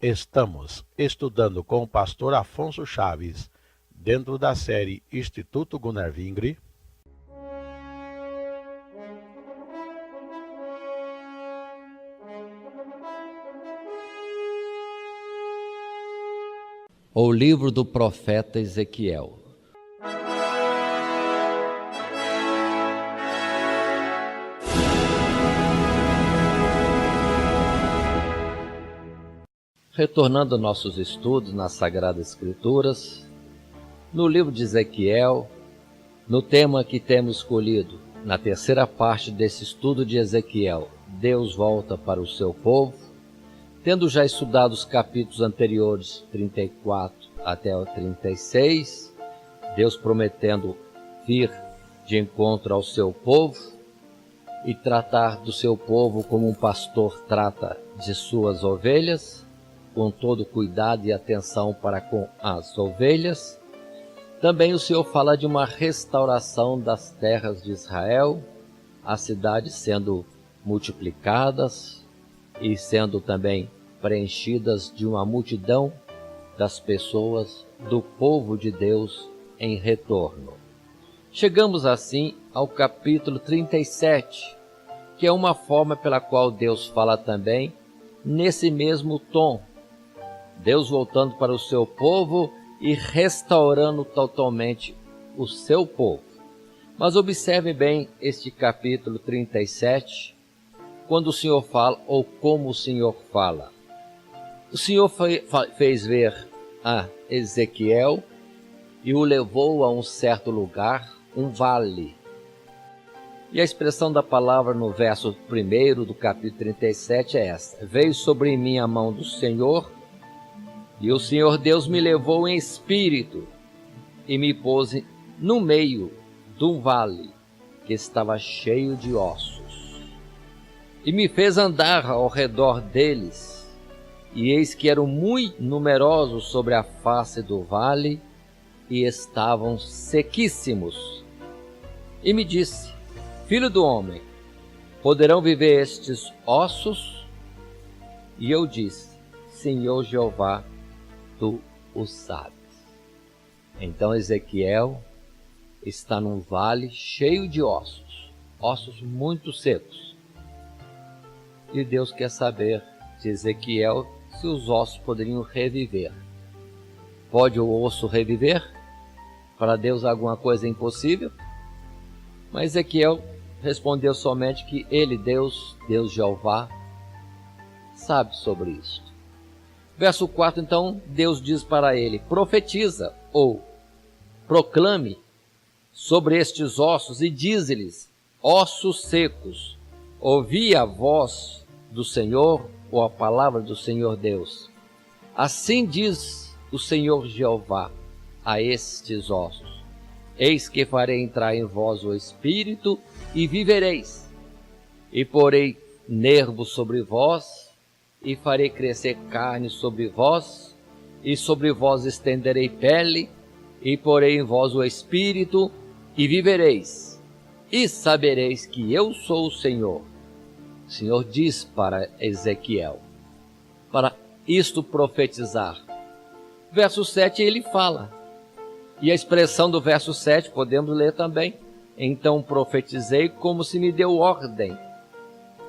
Estamos estudando com o pastor Afonso Chaves, dentro da série Instituto Gunnar Vingre. O livro do profeta Ezequiel. Retornando aos nossos estudos nas Sagradas Escrituras, no livro de Ezequiel, no tema que temos escolhido, na terceira parte desse estudo de Ezequiel, Deus volta para o seu povo, tendo já estudado os capítulos anteriores, 34 até o 36, Deus prometendo vir de encontro ao seu povo e tratar do seu povo como um pastor trata de suas ovelhas, com todo cuidado e atenção para com as ovelhas. Também o Senhor fala de uma restauração das terras de Israel, as cidades sendo multiplicadas e sendo também preenchidas de uma multidão das pessoas do povo de Deus em retorno. Chegamos assim ao capítulo 37, que é uma forma pela qual Deus fala também nesse mesmo tom, Deus voltando para o seu povo e restaurando totalmente o seu povo. Mas observe bem este capítulo 37, quando o Senhor fala, ou como o Senhor fala. O Senhor fez ver a Ezequiel e o levou a um certo lugar, um vale. E a expressão da palavra no verso 1 do capítulo 37 é esta: veio sobre mim a mão do Senhor, e o Senhor Deus me levou em espírito e me pôs no meio de um vale que estava cheio de ossos. E me fez andar ao redor deles, e eis que eram muito numerosos sobre a face do vale, e estavam sequíssimos. E me disse: filho do homem, poderão viver estes ossos? E eu disse: Senhor Jeová, tu o sabes. Então Ezequiel está num vale cheio de ossos, ossos muito secos. E Deus quer saber de Ezequiel se os ossos poderiam reviver. Pode o osso reviver? Para Deus alguma coisa é impossível? Mas Ezequiel respondeu somente que ele, Deus Jeová, sabe sobre isso. Verso 4, então, Deus diz para ele: profetiza ou proclame sobre estes ossos e dize-lhes: ossos secos, ouvi a voz do Senhor, ou a palavra do Senhor Deus. Assim diz o Senhor Jeová a estes ossos: eis que farei entrar em vós o Espírito e vivereis, e porei nervos sobre vós, e farei crescer carne sobre vós, e sobre vós estenderei pele, e porei em vós o Espírito, e vivereis, e sabereis que eu sou o Senhor. O Senhor diz para Ezequiel, para isto profetizar. Verso 7 ele fala, e a expressão do verso 7 podemos ler também: então profetizei como se me deu ordem,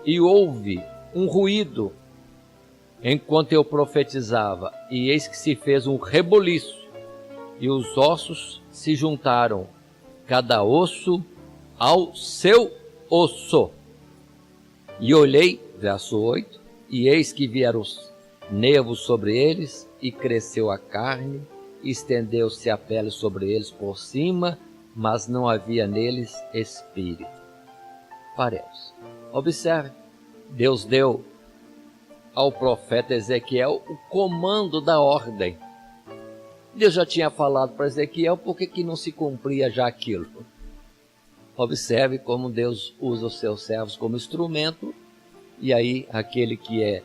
e houve um ruído enquanto eu profetizava, e eis que se fez um reboliço, e os ossos se juntaram, cada osso ao seu osso. E olhei, verso 8, e eis que vieram os nervos sobre eles, e cresceu a carne, e estendeu-se a pele sobre eles por cima, mas não havia neles espírito. Paremos. Observe, Deus deu ao profeta Ezequiel o comando da ordem. Deus já tinha falado para Ezequiel, por que não se cumpria já aquilo? Observe como Deus usa os seus servos como instrumento, e aí aquele que é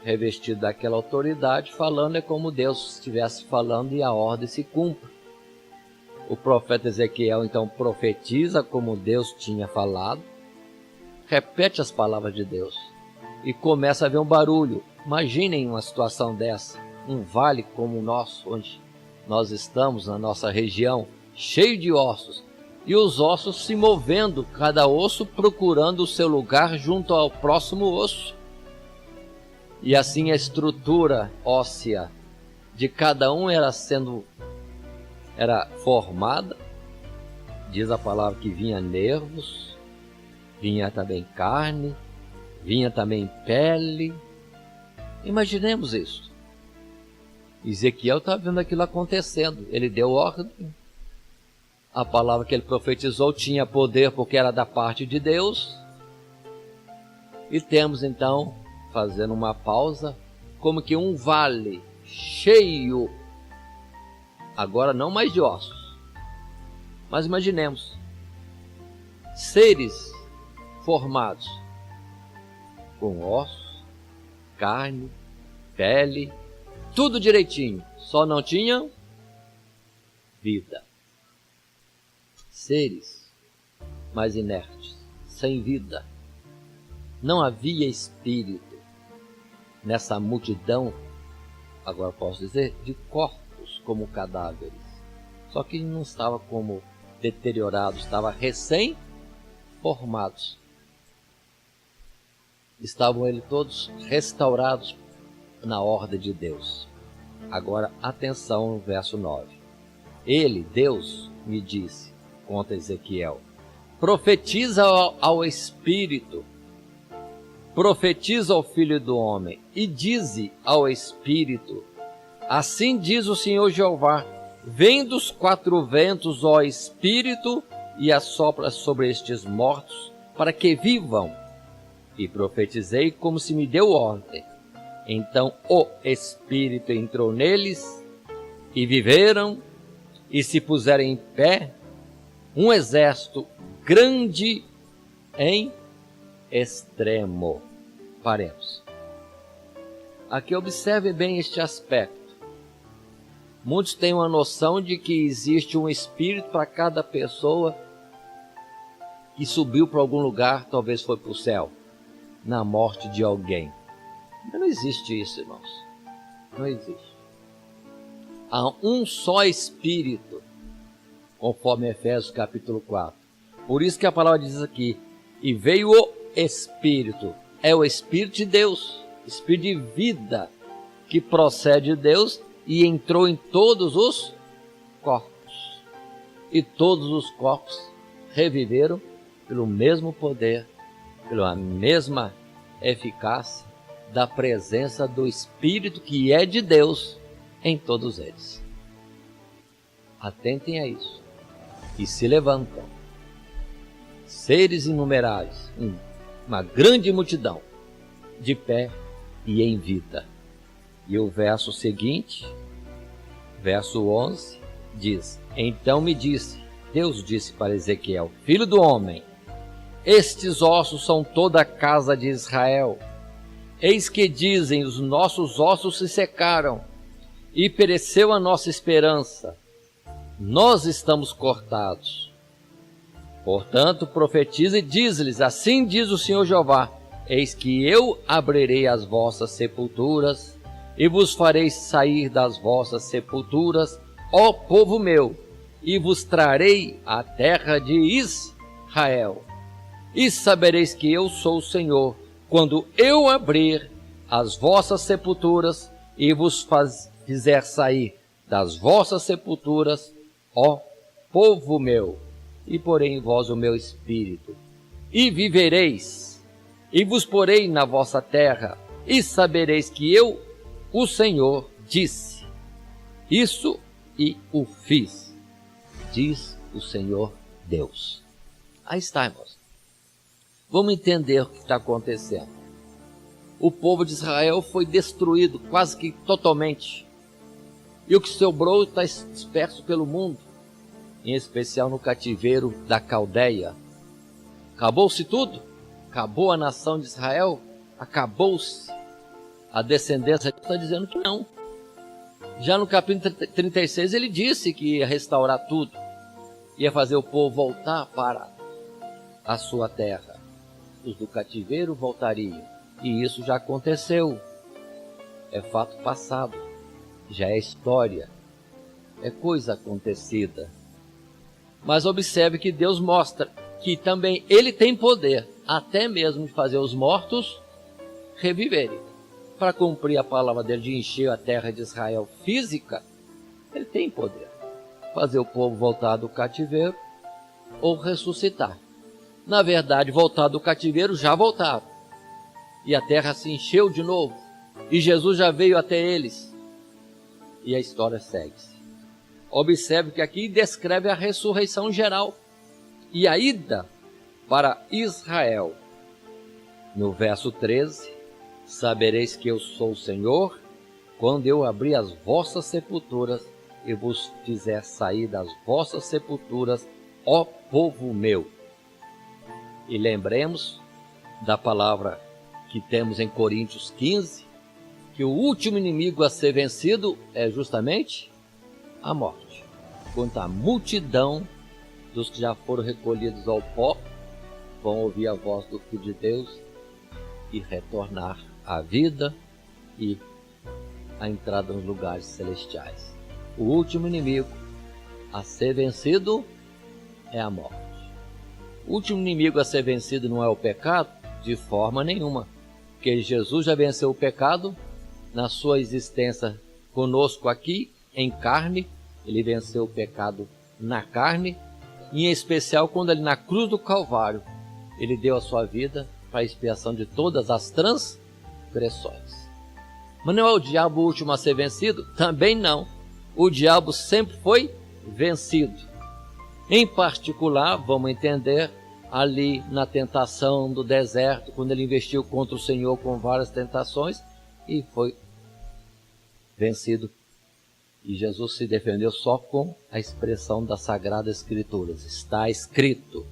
revestido daquela autoridade falando é como Deus estivesse falando e a ordem se cumpre. O profeta Ezequiel então profetiza como Deus tinha falado, repete as palavras de Deus. e começa a ver um barulho. Imaginem uma situação dessa, um vale como o nosso, onde nós estamos, na nossa região, cheio de ossos, e os ossos se movendo, cada osso procurando o seu lugar junto ao próximo osso. E assim a estrutura óssea de cada um era formada. Diz a palavra que vinha nervos, vinha também carne, vinha também pele. Imaginemos isso. Ezequiel está vendo aquilo acontecendo. Ele deu ordem. A palavra que ele profetizou tinha poder porque era da parte de Deus. E temos então, fazendo uma pausa, como que um vale cheio, agora não mais de ossos, mas imaginemos, seres formados com ossos, carne, pele, tudo direitinho, só não tinham vida. Seres mais inertes, sem vida. Não havia espírito nessa multidão, agora posso dizer, de corpos como cadáveres. Só que não estava como deteriorados, estava recém-formados. Estavam eles todos restaurados na ordem de Deus. Agora, atenção no verso 9. Ele, Deus, me disse, conta Ezequiel, profetiza ao Espírito, profetiza ao Filho do Homem, e dize ao Espírito, assim diz o Senhor Jeová, vem dos quatro ventos, ó Espírito, e assopra sobre estes mortos, para que vivam. E profetizei como se me deu ordem. Então o Espírito entrou neles, e viveram, e se puseram em pé, um exército grande em extremo. Paremos. Aqui observe bem este aspecto. Muitos têm uma noção de que existe um espírito para cada pessoa que subiu para algum lugar, talvez foi para o céu, na morte de alguém. Mas não existe isso, irmãos. Não existe. Há um só Espírito, conforme Efésios capítulo 4. Por isso que a palavra diz aqui, e veio o Espírito. É o Espírito de Deus, Espírito de vida, que procede de Deus e entrou em todos os corpos. E todos os corpos reviveram pelo mesmo poder, pela mesma eficácia da presença do Espírito que é de Deus em todos eles. Atentem a isso. E se levantam seres inumeráveis, uma grande multidão, de pé e em vida. E o verso seguinte, verso 11, diz, então me disse, Deus disse para Ezequiel, filho do homem, estes ossos são toda a casa de Israel. Eis que dizem, os nossos ossos se secaram, e pereceu a nossa esperança. Nós estamos cortados. Portanto, profetiza e diz-lhes, assim diz o Senhor Jeová, eis que eu abrirei as vossas sepulturas, e vos farei sair das vossas sepulturas, ó povo meu, e vos trarei à terra de Israel. E sabereis que eu sou o Senhor, quando eu abrir as vossas sepulturas, e vos fizer sair das vossas sepulturas, ó povo meu, e porei em vós o meu espírito, e vivereis, e vos porei na vossa terra, e sabereis que eu, o Senhor, disse isso e o fiz, diz o Senhor Deus. Aí está, irmãos. Vamos entender o que está acontecendo. O povo de Israel foi destruído quase que totalmente, e o que sobrou está disperso pelo mundo, em especial no cativeiro da Caldeia. Acabou-se tudo? Acabou a nação de Israel? Acabou-se? A descendência está dizendo que não. Já no capítulo 36 ele disse que ia restaurar tudo, ia fazer o povo voltar para a sua terra. Os do cativeiro voltariam, E isso já aconteceu. É fato passado. Já é história. É coisa acontecida. Mas observe que Deus mostra que também Ele tem poder, até mesmo de fazer os mortos reviverem. Para cumprir a palavra dele de encher a terra de Israel física, Ele tem poder. Fazer o povo voltar do cativeiro ou ressuscitar. Na verdade, voltar do cativeiro já voltaram. E a terra se encheu de novo. E Jesus já veio até eles. E a história segue-se. Observe que aqui descreve a ressurreição geral e a ida para Israel. No verso 13, sabereis que eu sou o Senhor, quando eu abrir as vossas sepulturas e vos fizer sair das vossas sepulturas, ó povo meu. E lembremos da palavra que temos em Coríntios 15, que o último inimigo a ser vencido é justamente a morte. Quando a multidão dos que já foram recolhidos ao pó vão ouvir a voz do Filho de Deus e retornar à vida e à entrada nos lugares celestiais. O último inimigo a ser vencido é a morte. O último inimigo a ser vencido não é o pecado? De forma nenhuma. Porque Jesus já venceu o pecado na sua existência conosco aqui, em carne. Ele venceu o pecado na carne, e em especial quando ele na cruz do Calvário, ele deu a sua vida para a expiação de todas as transgressões. Mas não é o diabo o último a ser vencido? Também não. O diabo sempre foi vencido. Em particular, vamos entender ali na tentação do deserto, quando ele investiu contra o Senhor com várias tentações e foi vencido. E Jesus se defendeu só com a expressão das Sagradas Escrituras. Está escrito.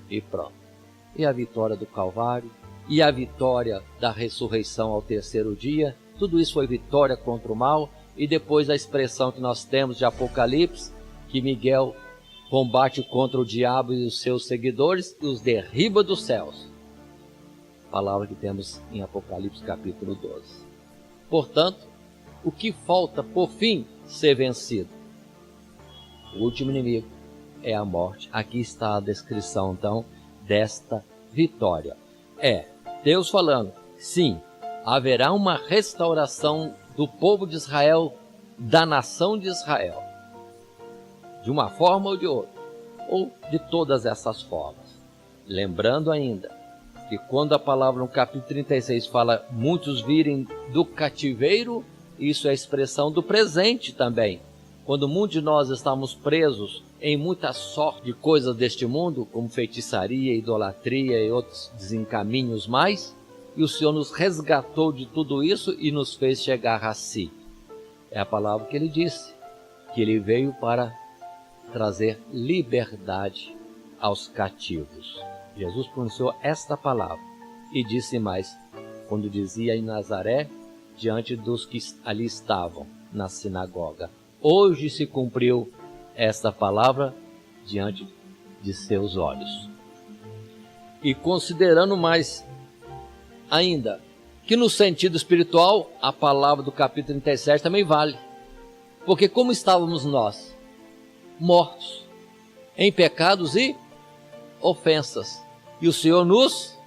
E pronto. E a vitória do Calvário, e a vitória da ressurreição ao terceiro dia, tudo isso foi vitória contra o mal. E depois a expressão que nós temos de Apocalipse, que Miguel combate contra o diabo e os seus seguidores e os derriba dos céus. Palavra que temos em Apocalipse capítulo 12. Portanto, o que falta por fim ser vencido? O último inimigo é a morte. Aqui está a descrição então desta vitória. É Deus falando, sim, haverá uma restauração do povo de Israel, da nação de Israel, de uma forma ou de outra, ou de todas essas formas. Lembrando ainda que quando a palavra no capítulo 36 fala muitos virem do cativeiro, isso é a expressão do presente também. Quando muitos de nós estamos presos em muita sorte de coisas deste mundo, como feitiçaria, idolatria e outros desencaminhos mais, e o Senhor nos resgatou de tudo isso e nos fez chegar a si. É a palavra que ele disse, que ele veio para trazer liberdade aos cativos. Jesus pronunciou esta palavra e disse mais, quando dizia em Nazaré, diante dos que ali estavam na sinagoga. Hoje se cumpriu esta palavra diante de seus olhos. E considerando mais ainda, que no sentido espiritual, a palavra do capítulo 37 também vale. Porque como estávamos nós? Mortos, em pecados e ofensas. E o Senhor nos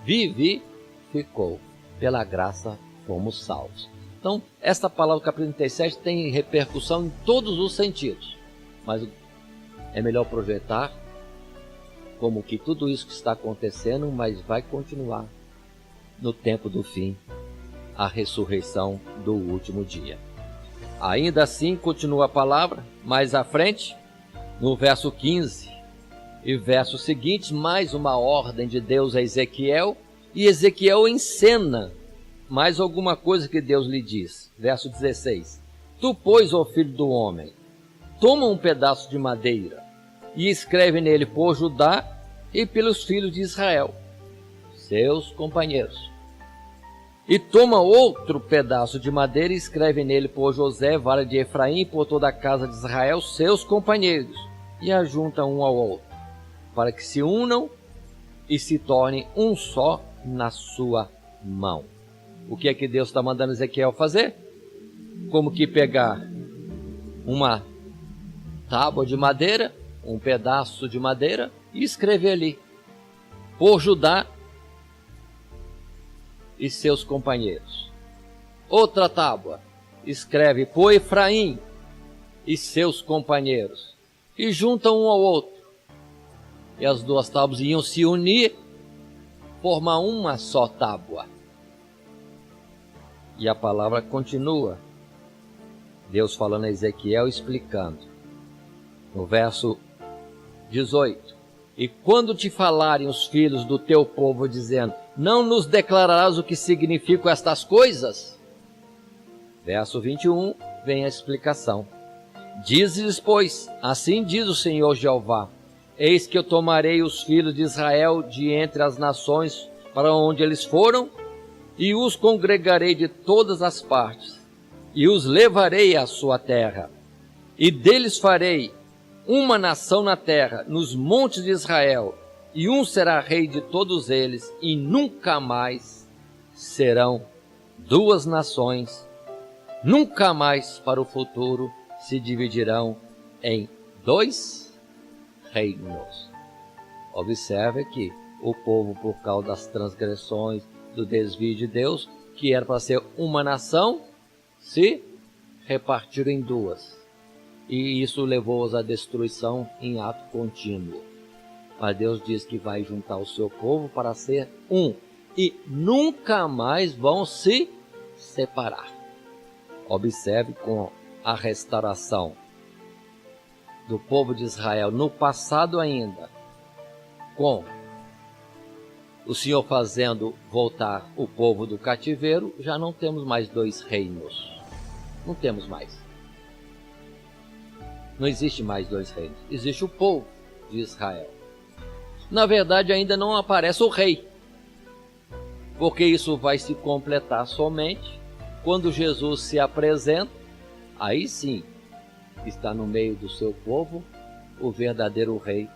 vivificou. Pela graça fomos salvos. Então, esta palavra do capítulo 37 tem repercussão em todos os sentidos. Mas é melhor projetar como que tudo isso que está acontecendo, mas vai continuar no tempo do fim, a ressurreição do último dia. Ainda assim, continua a palavra, mais à frente, no verso 15 e versos seguintes, mais uma ordem de Deus a Ezequiel, e Ezequiel encena mais alguma coisa que Deus lhe diz. Verso 16: Tu, pois, ó filho do homem, toma um pedaço de madeira e escreve nele por Judá e pelos filhos de Israel, seus companheiros. E toma outro pedaço de madeira e escreve nele por José, vara de Efraim, e por toda a casa de Israel, seus companheiros, e ajunta um ao outro, para que se unam e se tornem um só na sua mão. O que é que Deus está mandando Ezequiel fazer? Como que pegar uma tábua de madeira, um pedaço de madeira e escrever ali: por Judá e seus companheiros. Outra tábua, escreve: por Efraim e seus companheiros. E juntam um ao outro. E as duas tábuas iam se unir, formar uma só tábua. E a palavra continua. Deus falando a Ezequiel, explicando. No verso 18. E quando te falarem os filhos do teu povo, dizendo: não nos declararás o que significam estas coisas? Verso 21, vem a explicação. Diz-lhes, pois, assim diz o Senhor Jeová: eis que eu tomarei os filhos de Israel de entre as nações para onde eles foram, e os congregarei de todas as partes, e os levarei à sua terra, e deles farei uma nação na terra, nos montes de Israel, e um será rei de todos eles, e nunca mais serão duas nações, nunca mais para o futuro se dividirão em dois reinos. Observe que o povo, por causa das transgressões, do desvio de Deus, que era para ser uma nação, se repartiram em duas. E isso levou-os à destruição em ato contínuo. Mas Deus diz que vai juntar o seu povo para ser um, e nunca mais vão se separar. Observe com a restauração do povo de Israel no passado ainda, com o Senhor fazendo voltar o povo do cativeiro, já não temos mais dois reinos. Não temos mais. Não existe mais dois reinos. Existe o povo de Israel. Na verdade, ainda não aparece o rei, porque isso vai se completar somente quando Jesus se apresenta. Aí sim, está no meio do seu povo o verdadeiro rei,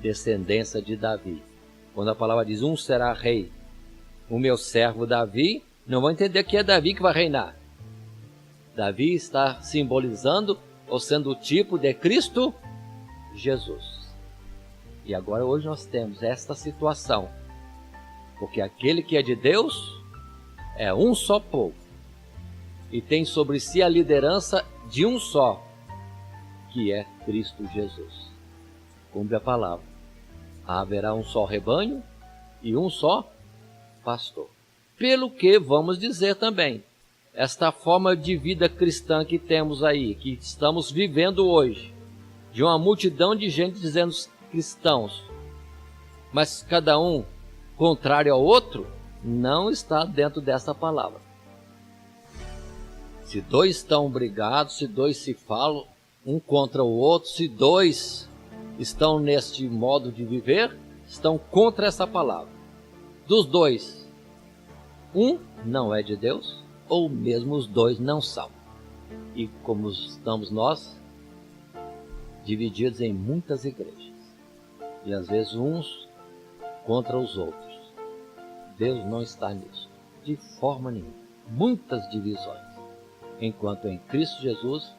descendência de Davi. Quando a palavra diz: um será rei, o meu servo Davi, não vão entender que é Davi que vai reinar. Davi está simbolizando ou sendo o tipo de Cristo Jesus. E agora hoje nós temos esta situação, porque aquele que é de Deus é um só povo e tem sobre si a liderança de um só, que é Cristo Jesus. Cumpre a palavra: haverá um só rebanho e um só pastor. Pelo que vamos dizer também, esta forma de vida cristã que temos aí, que estamos vivendo hoje, de uma multidão de gente dizendo cristãos, mas cada um contrário ao outro, não está dentro dessa palavra. Se dois estão brigados, se dois se falam um contra o outro, se dois estão neste modo de viver, estão contra essa palavra. Dos dois, um não é de Deus, ou mesmo os dois não são. E como estamos nós, divididos em muitas igrejas, e às vezes uns contra os outros. Deus não está nisso, de forma nenhuma. Muitas divisões. Enquanto em Cristo Jesus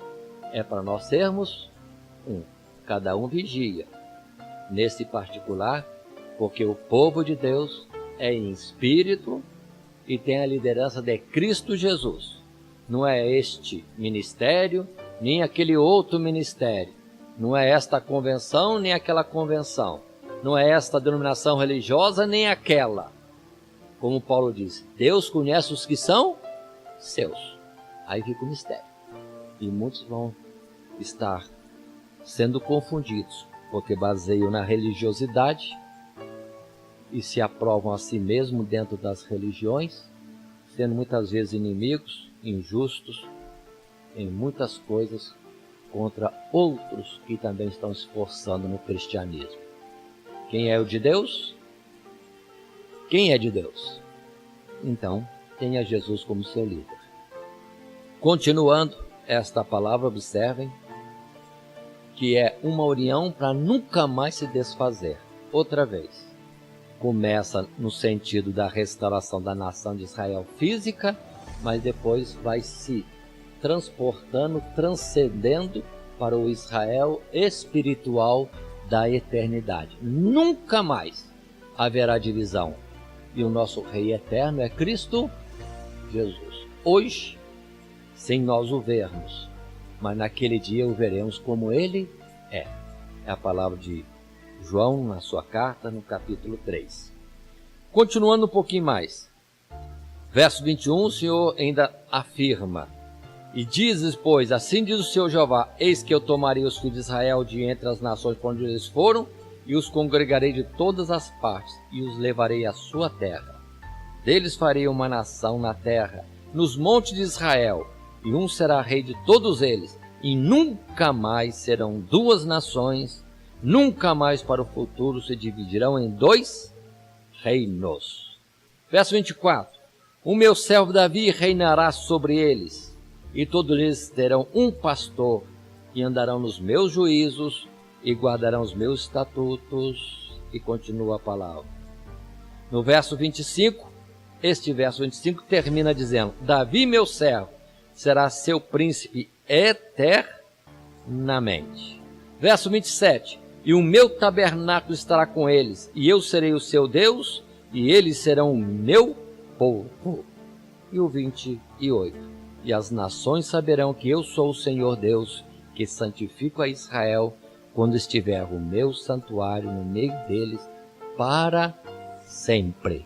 é para nós sermos um. Cada um vigia, nesse particular, porque o povo de Deus é em espírito e tem a liderança de Cristo Jesus. Não é este ministério, nem aquele outro ministério. Não é esta convenção, nem aquela convenção. Não é esta denominação religiosa, nem aquela. Como Paulo diz, Deus conhece os que são seus. Aí fica o mistério. E muitos vão estar sendo confundidos, porque baseiam na religiosidade e se aprovam a si mesmo dentro das religiões, sendo muitas vezes inimigos, injustos, em muitas coisas, contra outros que também estão se esforçando no cristianismo. Quem é o de Deus? Quem é de Deus? Então, tenha Jesus como seu líder. Continuando esta palavra, observem que é uma união para nunca mais se desfazer. Outra vez. começa no sentido da restauração da nação de Israel física, mas depois vai se transportando, transcendendo para o Israel espiritual da eternidade. Nunca mais haverá divisão. E o nosso Rei eterno é Cristo Jesus. Hoje, sem nós o vermos, mas naquele dia o veremos como Ele é. É a palavra de João na sua carta, no capítulo 3. Continuando um pouquinho mais. Verso 21, o Senhor ainda afirma: e dizes, pois, assim diz o Senhor Jeová, eis que eu tomarei os filhos de Israel de entre as nações por onde eles foram, e os congregarei de todas as partes, e os levarei à sua terra. Deles farei uma nação na terra, nos montes de Israel, e um será rei de todos eles, e nunca mais serão duas nações, nunca mais para o futuro se dividirão em dois reinos. Verso 24. O meu servo Davi reinará sobre eles, e todos eles terão um pastor, e andarão nos meus juízos, e guardarão os meus estatutos. E continua a palavra. No verso 25, este verso 25 termina dizendo: Davi, meu servo, será seu príncipe eternamente. Verso 27, e o meu tabernáculo estará com eles, e eu serei o seu Deus, e eles serão o meu povo. E o 28, e as nações saberão que eu sou o Senhor Deus, que santifico a Israel, quando estiver o meu santuário no meio deles, para sempre.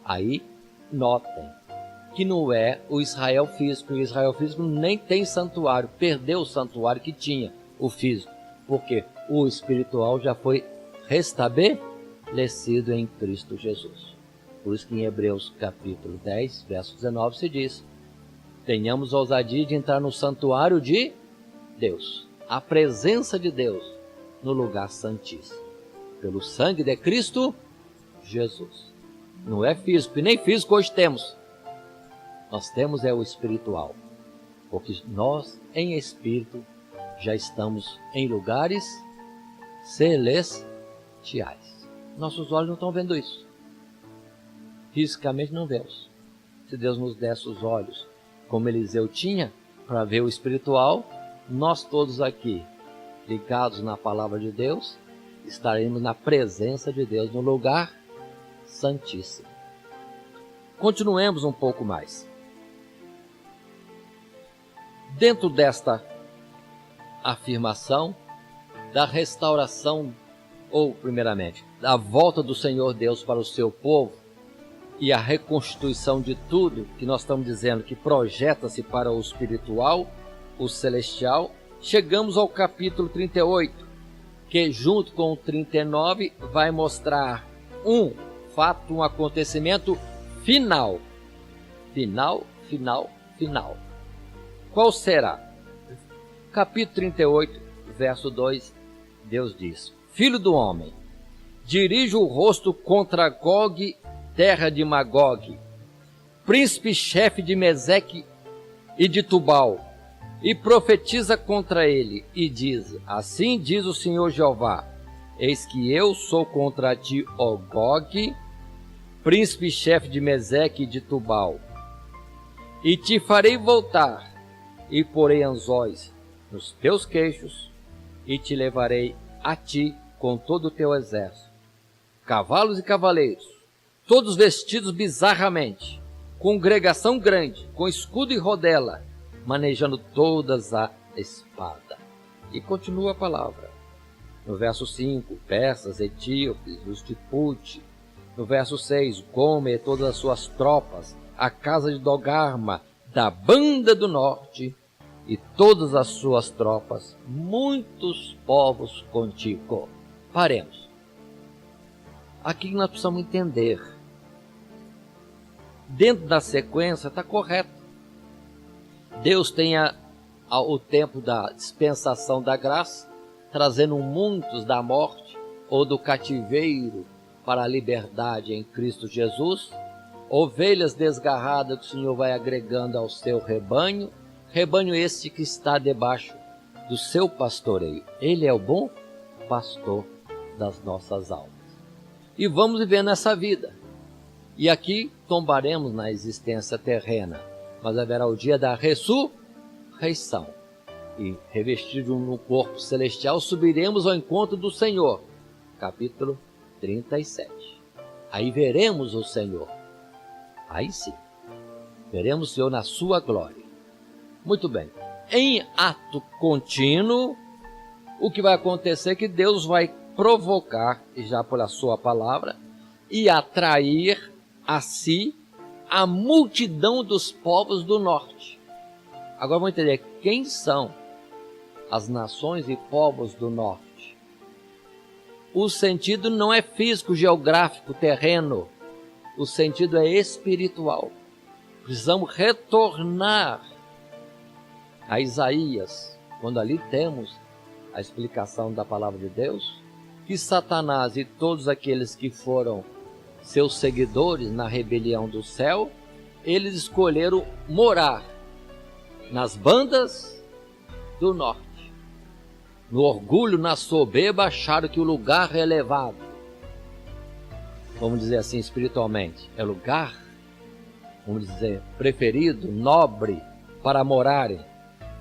Aí, notem que não é o Israel físico. O Israel físico nem tem santuário, perdeu o santuário que tinha, o físico, porque o espiritual já foi restabelecido em Cristo Jesus. Por isso que em Hebreus capítulo 10, verso 19 se diz: tenhamos ousadia de entrar no santuário de Deus, a presença de Deus no lugar santíssimo, pelo sangue de Cristo Jesus. Não é físico, e nem físico hoje temos. Nós temos é o espiritual, porque nós em espírito já estamos em lugares celestiais. Nossos olhos não estão vendo isso. Fisicamente não vemos. Se Deus nos desse os olhos como Eliseu tinha para ver o espiritual, nós todos aqui, ligados na palavra de Deus, estaremos na presença de Deus, no lugar santíssimo. Continuemos um pouco mais. Dentro desta afirmação da restauração, ou primeiramente, da volta do Senhor Deus para o seu povo, e a reconstituição de tudo que nós estamos dizendo que projeta-se para o espiritual, o celestial, chegamos ao capítulo 38, que junto com o 39 vai mostrar um fato, um acontecimento final. Final. Qual será? Capítulo 38, verso 2, Deus diz: Filho do homem, dirige o rosto contra Gog, terra de Magog, príncipe-chefe de Meseque e de Tubal, e profetiza contra ele, e diz: assim diz o Senhor Jeová, eis que eu sou contra ti, ó Gog, príncipe-chefe de Meseque e de Tubal, e te farei voltar, e porei anzóis nos teus queixos, e te levarei a ti com todo o teu exército, cavalos e cavaleiros, todos vestidos bizarramente, congregação grande, com escudo e rodela, manejando todas a espada. E continua a palavra. No verso 5, persas, etíopes, os de Put. No verso 6, Gomer e todas as suas tropas, a casa de Dogarma, da banda do norte, e todas as suas tropas, muitos povos contigo. Paremos. Aqui nós precisamos entender. Dentro da sequência está correto. Deus tem o tempo da dispensação da graça, trazendo muitos da morte ou do cativeiro para a liberdade em Cristo Jesus, ovelhas desgarradas que o Senhor vai agregando ao seu rebanho, rebanho este que está debaixo do seu pastoreio. Ele é o bom pastor das nossas almas. e vamos viver nessa vida. E aqui tombaremos na existência terrena, mas haverá o dia da ressurreição. E revestidos no corpo celestial, subiremos ao encontro do Senhor. Capítulo 37. Aí veremos o Senhor. Aí sim, veremos o Senhor na sua glória. Muito bem. Em ato contínuo, o que vai acontecer é que Deus vai provocar, já pela sua palavra, e atrair a si a multidão dos povos do norte. Agora vamos entender quem são as nações e povos do norte. O sentido não é físico, geográfico, terreno. O sentido é espiritual. Precisamos retornar a Isaías, quando ali temos a explicação da palavra de Deus, que Satanás e todos aqueles que foram seus seguidores na rebelião do céu, eles escolheram morar nas bandas do norte. No orgulho, na soberba, acharam que o lugar elevado, vamos dizer assim espiritualmente, é lugar, vamos dizer, preferido, nobre, para morarem.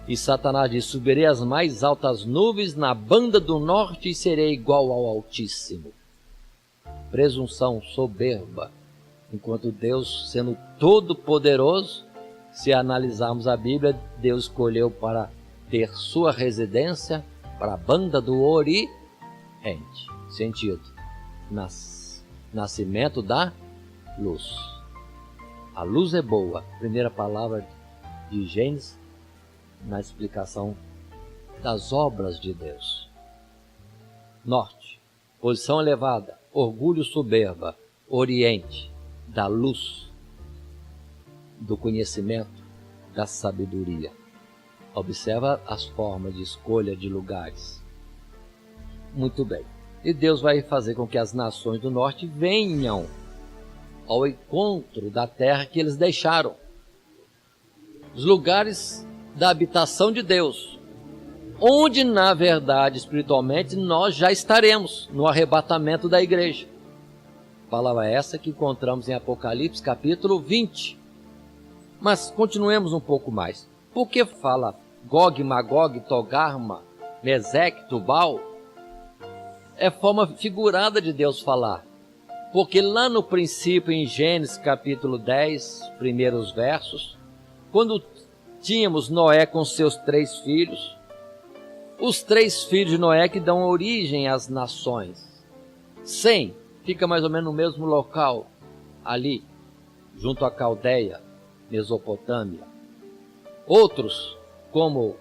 E Satanás diz: subirei às mais altas nuvens na banda do norte e serei igual ao Altíssimo. Presunção, soberba. Enquanto Deus, sendo todo-poderoso, se analisarmos a Bíblia, Deus escolheu para ter sua residência para a banda do Oriente. Sentido: nascimento da luz. A luz é boa. Primeira palavra de Gênesis, na explicação das obras de Deus. Norte, posição elevada, orgulho, soberba. Oriente, da luz, do conhecimento, da sabedoria. Observa as formas de escolha de lugares. Muito bem. E Deus vai fazer com que as nações do norte venham ao encontro da terra que eles deixaram. Os lugares da habitação de Deus, onde na verdade, espiritualmente, nós já estaremos no arrebatamento da igreja. Palavra essa que encontramos em Apocalipse capítulo 20. Mas continuemos um pouco mais. Por que fala Gog, Magog, Togarma, Meseque, Tubal? É forma figurada de Deus falar. Porque lá no princípio, em Gênesis capítulo 10, primeiros versos, quando tínhamos Noé com seus 3 filhos, os 3 filhos de Noé que dão origem às nações. Sem fica mais ou menos no mesmo local, ali, junto à Caldeia, Mesopotâmia. Outros, como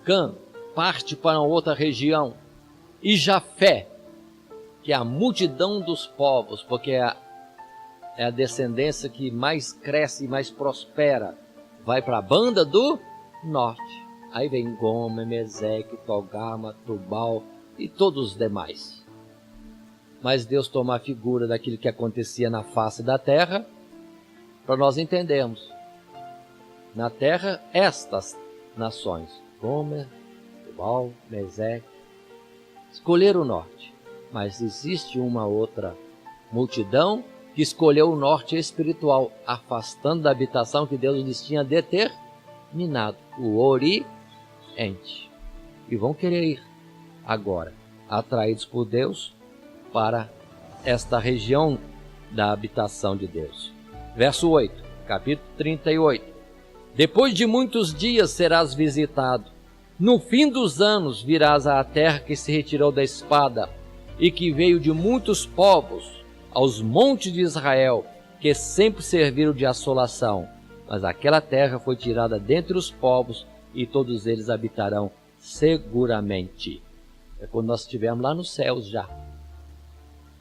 Cã, parte para outra região. E Jafé, que é a multidão dos povos, porque é a descendência que mais cresce e mais prospera, vai para a banda do norte. Aí vem Gomer, Meseque, Togarma, Tubal e todos os demais. Mas Deus toma a figura daquilo que acontecia na face da terra, para nós entendermos. Na terra, estas nações, Gomer, Tubal, Meseque, escolheram o norte. Mas existe uma outra multidão que escolheu o norte espiritual, afastando da habitação que Deus lhes tinha determinado, o Oriente. E vão querer ir agora, atraídos por Deus, para esta região da habitação de Deus. Verso 8, capítulo 38. Depois de muitos dias serás visitado. No fim dos anos virás à terra que se retirou da espada e que veio de muitos povos, aos montes de Israel, que sempre serviram de assolação. Mas aquela terra foi tirada dentre os povos e todos eles habitarão seguramente. É quando nós estivermos lá nos céus já.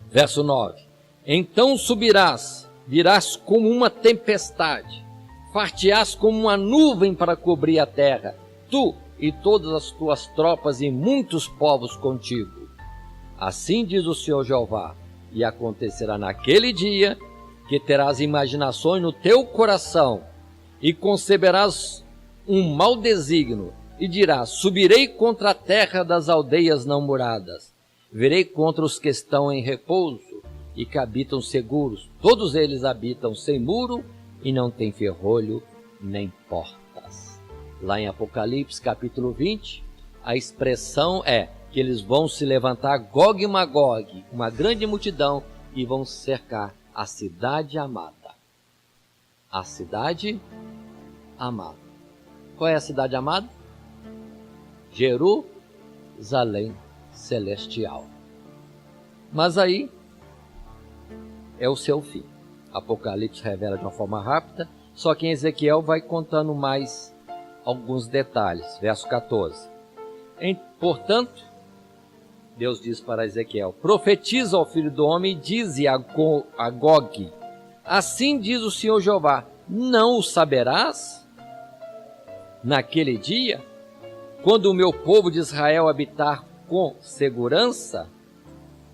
Verso 9. Então subirás, virás como uma tempestade, far-te-ás como uma nuvem para cobrir a terra, tu e todas as tuas tropas e muitos povos contigo. Assim diz o Senhor Jeová, e acontecerá naquele dia que terás imaginações no teu coração e conceberás um mau desígnio e dirás: subirei contra a terra das aldeias não muradas, virei contra os que estão em repouso e que habitam seguros. Todos eles habitam sem muro e não têm ferrolho nem portas. Lá em Apocalipse capítulo 20, a expressão é que eles vão se levantar Gog e Magog, uma grande multidão, e vão cercar a cidade amada. A cidade amada. Qual é a cidade amada? Jerusalém celestial. Mas aí é o seu fim. Apocalipse revela de uma forma rápida, só que em Ezequiel vai contando mais alguns detalhes. Verso 14. Portanto, Deus diz para Ezequiel: profetiza ao filho do homem e dize a Gog: assim diz o Senhor Jeová, não o saberás? Naquele dia, quando o meu povo de Israel habitar com segurança.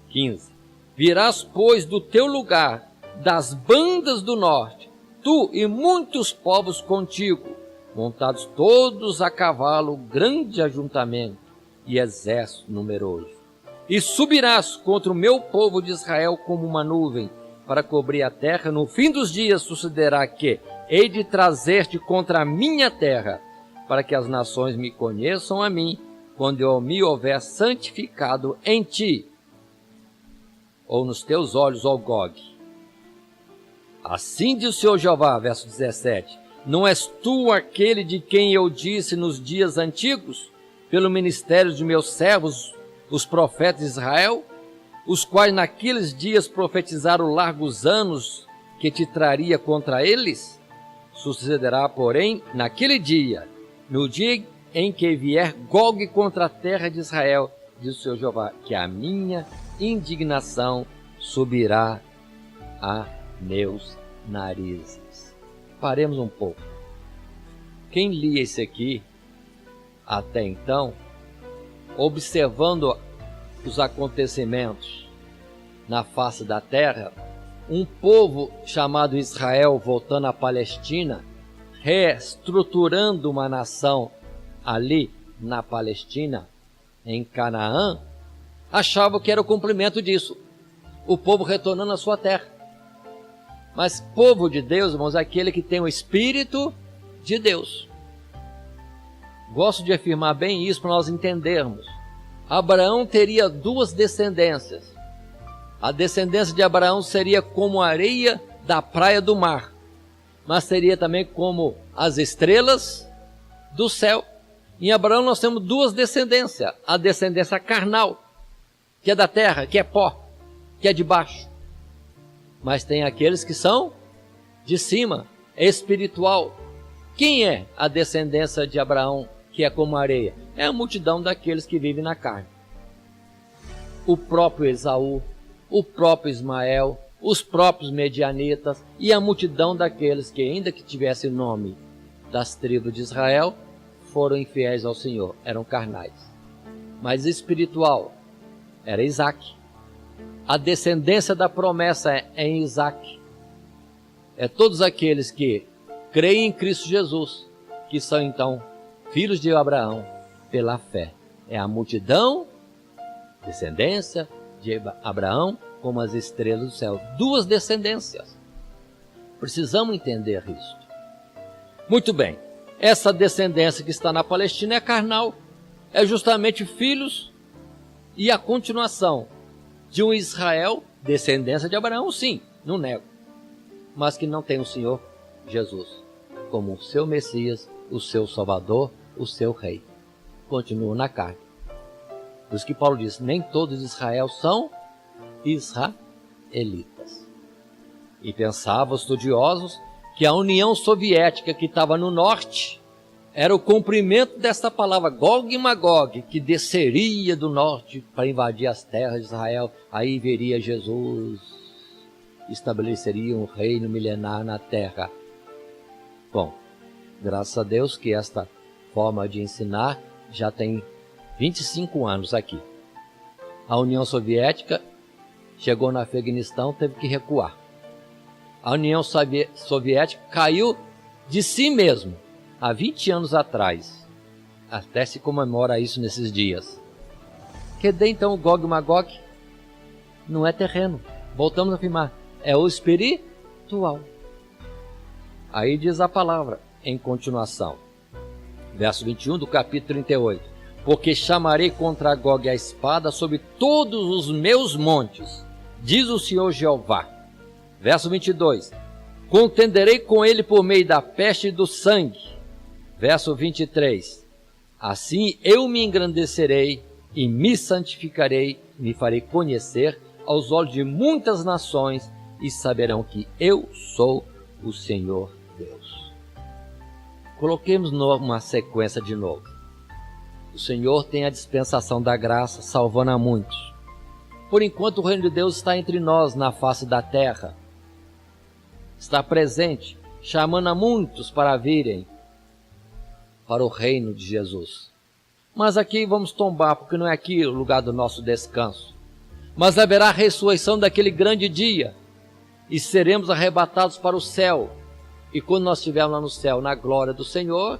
15. Virás, pois, do teu lugar, das bandas do norte, tu e muitos povos contigo, montados todos a cavalo, grande ajuntamento e exército numeroso. E subirás contra o meu povo de Israel como uma nuvem, para cobrir a terra. No fim dos dias sucederá que hei de trazer-te contra a minha terra, para que as nações me conheçam a mim, quando eu me houver santificado em ti, ou nos teus olhos, ó Gog. Assim diz o Senhor Jeová, verso 17, não és tu aquele de quem eu disse nos dias antigos, pelo ministério de meus servos, os profetas de Israel, os quais naqueles dias profetizaram largos anos que te traria contra eles? Sucederá, porém, naquele dia, no dia em que vier Gog contra a terra de Israel, diz o Senhor Jeová, que a minha indignação subirá a meus narizes. Paremos um pouco. Quem lia isso aqui, até então, observando os acontecimentos na face da terra, um povo chamado Israel voltando à Palestina, reestruturando uma nação ali na Palestina, em Canaã, achava que era o cumprimento disso, o povo retornando à sua terra. Mas povo de Deus, irmãos, é aquele que tem o Espírito de Deus. Gosto de afirmar bem isso para nós entendermos. Abraão teria duas descendências. A descendência de Abraão seria como a areia da praia do mar, mas seria também como as estrelas do céu. Em Abraão nós temos duas descendências. A descendência carnal, que é da terra, que é pó, que é de baixo. Mas tem aqueles que são de cima, espiritual. Quem é a descendência de Abraão, que é como a areia? É a multidão daqueles que vivem na carne. O próprio Esaú, o próprio Ismael, os próprios medianitas e a multidão daqueles que, ainda que tivessem o nome das tribos de Israel, foram infiéis ao Senhor, eram carnais. Mas espiritual era Isaac. A descendência da promessa é em Isaac. É todos aqueles que creem em Cristo Jesus, que são então filhos de Abraão pela fé. É a multidão, descendência de Abraão, como as estrelas do céu. Duas descendências. Precisamos entender isso. Muito bem. Essa descendência que está na Palestina é carnal. É justamente filhos e a continuação de um Israel, descendência de Abraão, sim, não nego. Mas que não tem o Senhor Jesus como o seu Messias, o seu Salvador, o seu Rei. Continua na carne. Por isso que Paulo diz, nem todos de Israel são israelitas. E pensavam estudiosos que a União Soviética, que estava no norte, era o cumprimento dessa palavra, Gog e Magog, que desceria do norte para invadir as terras de Israel. Aí veria Jesus, estabeleceria um reino milenar na terra. Bom, graças a Deus que esta forma de ensinar já tem 25 anos aqui. A União Soviética chegou no Afeganistão, teve que recuar. A União Soviética caiu de si mesmo há 20 anos atrás. Até se comemora isso nesses dias. Cadê então o Gog e Magog? Não é terreno, Voltamos a afirmar, é o espiritual. Aí diz a palavra, em continuação, verso 21 do capítulo 38. Porque chamarei contra Gog a espada sobre todos os meus montes, diz o Senhor Jeová. Verso 22. Contenderei com ele por meio da peste e do sangue. Verso 23. Assim eu me engrandecerei e me santificarei, me farei conhecer aos olhos de muitas nações e saberão que eu sou o Senhor Deus. Coloquemos numa sequência de novo. O Senhor tem a dispensação da graça, salvando a muitos. Por enquanto o reino de Deus está entre nós, na face da terra. Está presente, chamando a muitos para virem para o reino de Jesus. Mas aqui vamos tombar, porque não é aqui o lugar do nosso descanso. Mas haverá a ressurreição daquele grande dia, e seremos arrebatados para o céu. E quando nós estivermos lá no céu, na glória do Senhor,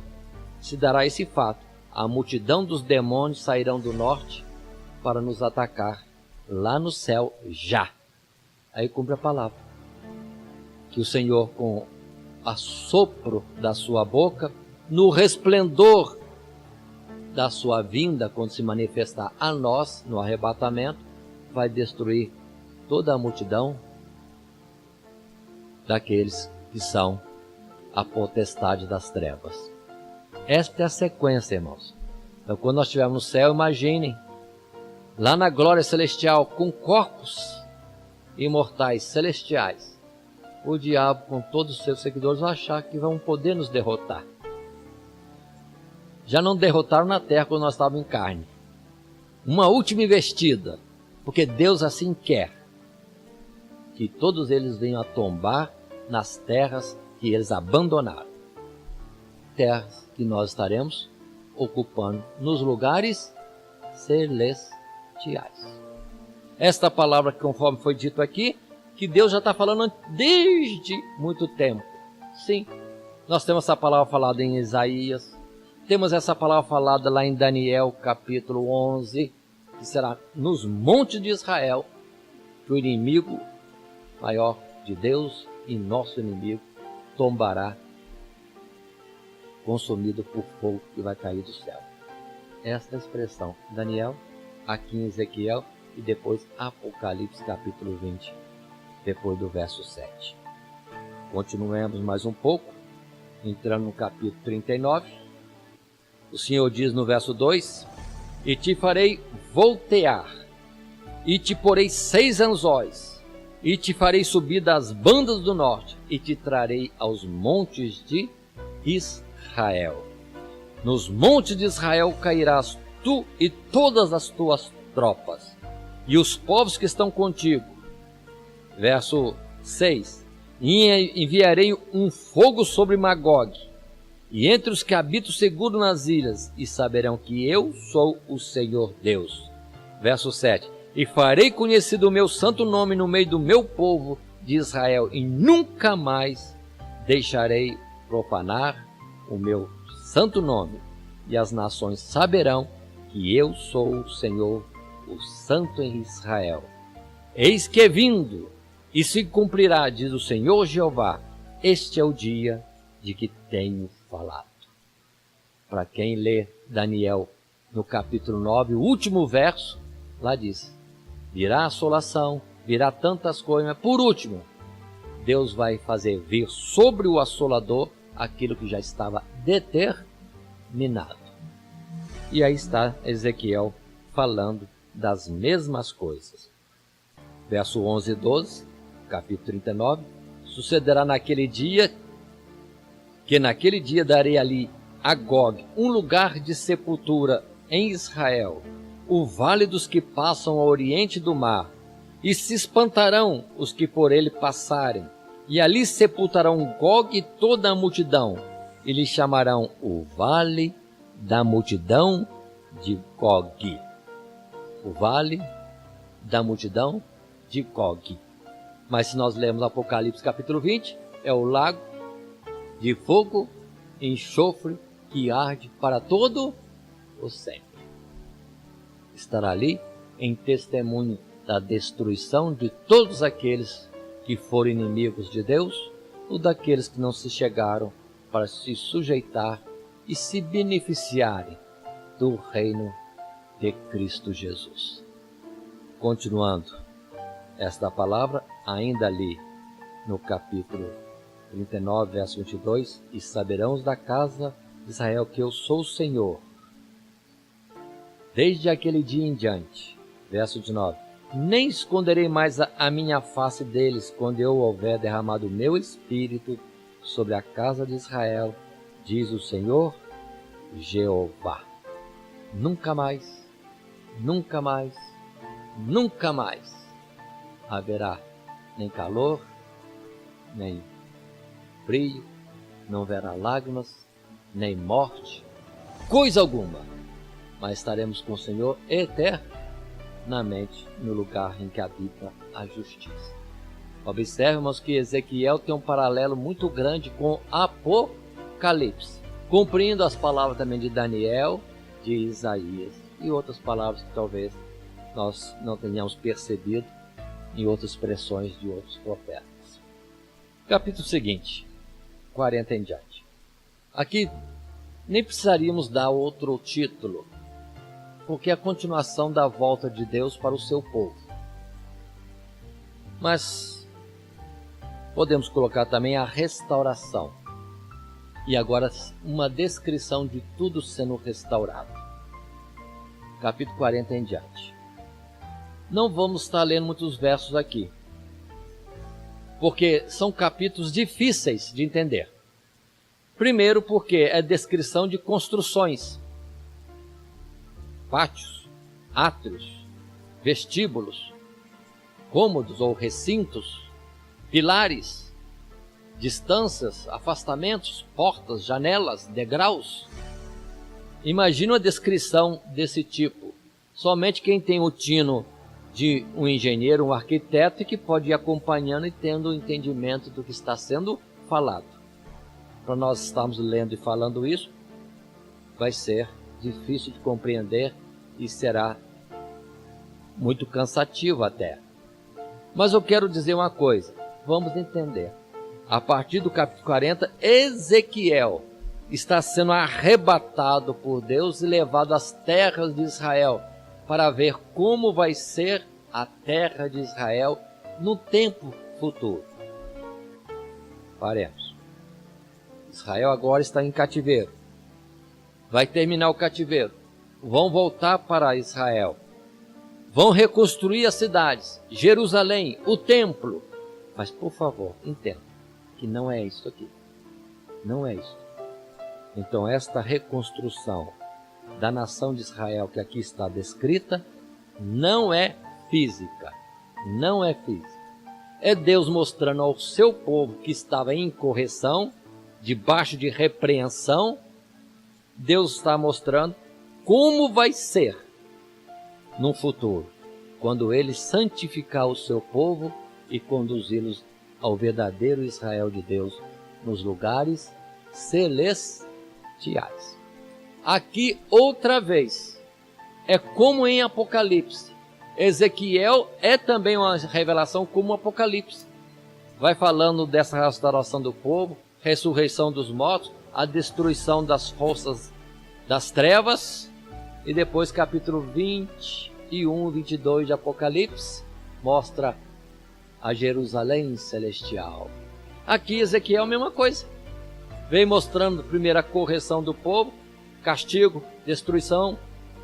se dará esse fato. A multidão dos demônios sairão do norte para nos atacar lá no céu já. Aí cumpre a palavra. Que o Senhor, com assopro da sua boca, no resplendor da sua vinda, quando se manifestar a nós no arrebatamento, vai destruir toda a multidão daqueles que são a potestade das trevas. Esta é a sequência, irmãos. Então, quando nós estivermos no céu, imaginem, lá na glória celestial, com corpos imortais, celestiais, o diabo, com todos os seus seguidores, vai achar que vão poder nos derrotar. Já não derrotaram na terra quando nós estávamos em carne. Uma última investida, porque Deus assim quer, que todos eles venham a tombar nas terras que eles abandonaram. Terras que nós estaremos ocupando nos lugares celestiais. Esta palavra, conforme foi dito aqui, que Deus já está falando desde muito tempo. Sim, nós temos essa palavra falada em Isaías, temos essa palavra falada lá em Daniel, capítulo 11, que será nos montes de Israel, que o inimigo maior de Deus e nosso inimigo tombará, consumido por fogo que vai cair do céu. Esta é a expressão, Daniel, aqui em Ezequiel e depois Apocalipse capítulo 20, depois do verso 7. Continuemos mais um pouco, entrando no capítulo 39. O Senhor diz no verso 2: E te farei voltear, e te porei 6 anzóis, e te farei subir das bandas do norte, e te trarei aos montes de Israel. Nos montes de Israel cairás tu e todas as tuas tropas, e os povos que estão contigo. Verso 6. E enviarei um fogo sobre Magog, e entre os que habitam seguro nas ilhas, e saberão que eu sou o Senhor Deus. Verso 7. E farei conhecido o meu santo nome no meio do meu povo de Israel, e nunca mais deixarei profanar o meu santo nome, e as nações saberão que eu sou o Senhor, o Santo em Israel. Eis que vindo, e se cumprirá, diz o Senhor Jeová, este é o dia de que tenho falado. Para quem lê Daniel no capítulo 9, o último verso, lá diz, virá assolação, virá tantas coisas, mas por último, Deus vai fazer vir sobre o assolador aquilo que já estava determinado. E aí está Ezequiel falando das mesmas coisas. Verso 11 e 12, capítulo 39, sucederá naquele dia, que naquele dia darei ali a Gog um lugar de sepultura em Israel, o vale dos que passam ao oriente do mar, e se espantarão os que por ele passarem, e ali sepultarão Gog e toda a multidão, e lhe chamarão o vale da multidão de Gog. O vale da multidão de Gog. Mas se nós lermos Apocalipse capítulo 20, é o lago de fogo e enxofre que arde para todo o sempre. Estará ali em testemunho da destruição de todos aqueles que foram inimigos de Deus ou daqueles que não se chegaram para se sujeitar e se beneficiarem do reino de Cristo Jesus. Continuando esta palavra, ainda ali no capítulo 39, verso 22, e saberão os da casa de Israel que eu sou o Senhor. Desde aquele dia em diante, verso 29, nem esconderei mais a minha face deles quando eu houver derramado o meu espírito sobre a casa de Israel, diz o Senhor Jeová. Nunca mais, nunca mais, nunca mais haverá nem calor, nem frio, não haverá lágrimas, nem morte, coisa alguma, mas estaremos com o Senhor eternamente no lugar em que habita a justiça. Observe, irmãos, que Ezequiel tem um paralelo muito grande com Apocalipse, cumprindo as palavras também de Daniel, de Isaías e outras palavras que talvez nós não tenhamos percebido em outras expressões de outros profetas. Capítulo seguinte, 40 em diante. Aqui nem precisaríamos dar outro título, porque é a continuação da volta de Deus para o seu povo. Mas podemos colocar também a restauração. E agora uma descrição de tudo sendo restaurado. Capítulo 40 em diante. Não vamos estar lendo muitos versos aqui, porque são capítulos difíceis de entender. Primeiro porque é descrição de construções, pátios, átrios, vestíbulos, cômodos ou recintos, pilares, distâncias, afastamentos, portas, janelas, degraus. Imagina uma descrição desse tipo. Somente quem tem o tino de um engenheiro, um arquiteto, e que pode ir acompanhando e tendo o entendimento do que está sendo falado. Para nós estarmos lendo e falando isso, vai ser difícil de compreender e será muito cansativo até. Mas eu quero dizer uma coisa, vamos entender. A partir do capítulo 40, Ezequiel está sendo arrebatado por Deus e levado às terras de Israel para ver como vai ser a terra de Israel no tempo futuro. Paremos. Israel agora está em cativeiro. Vai terminar o cativeiro. Vão voltar para Israel. Vão reconstruir as cidades, Jerusalém, o templo. Mas, por favor, entenda que não é isso aqui. Não é isso. Então, esta reconstrução da nação de Israel que aqui está descrita não é física. Não é física. É Deus mostrando ao seu povo que estava em incorreção, debaixo de repreensão. Deus está mostrando como vai ser no futuro, quando ele santificar o seu povo e conduzi-los ao verdadeiro Israel de Deus nos lugares celestiais. Aqui, outra vez, é como em Apocalipse. Ezequiel é também uma revelação como Apocalipse. Vai falando dessa restauração do povo, ressurreição dos mortos, a destruição das forças das trevas, e depois capítulo 21, 22 de Apocalipse, mostra a Jerusalém celestial. Aqui Ezequiel a mesma coisa. Vem mostrando primeiro a correção do povo, castigo, destruição,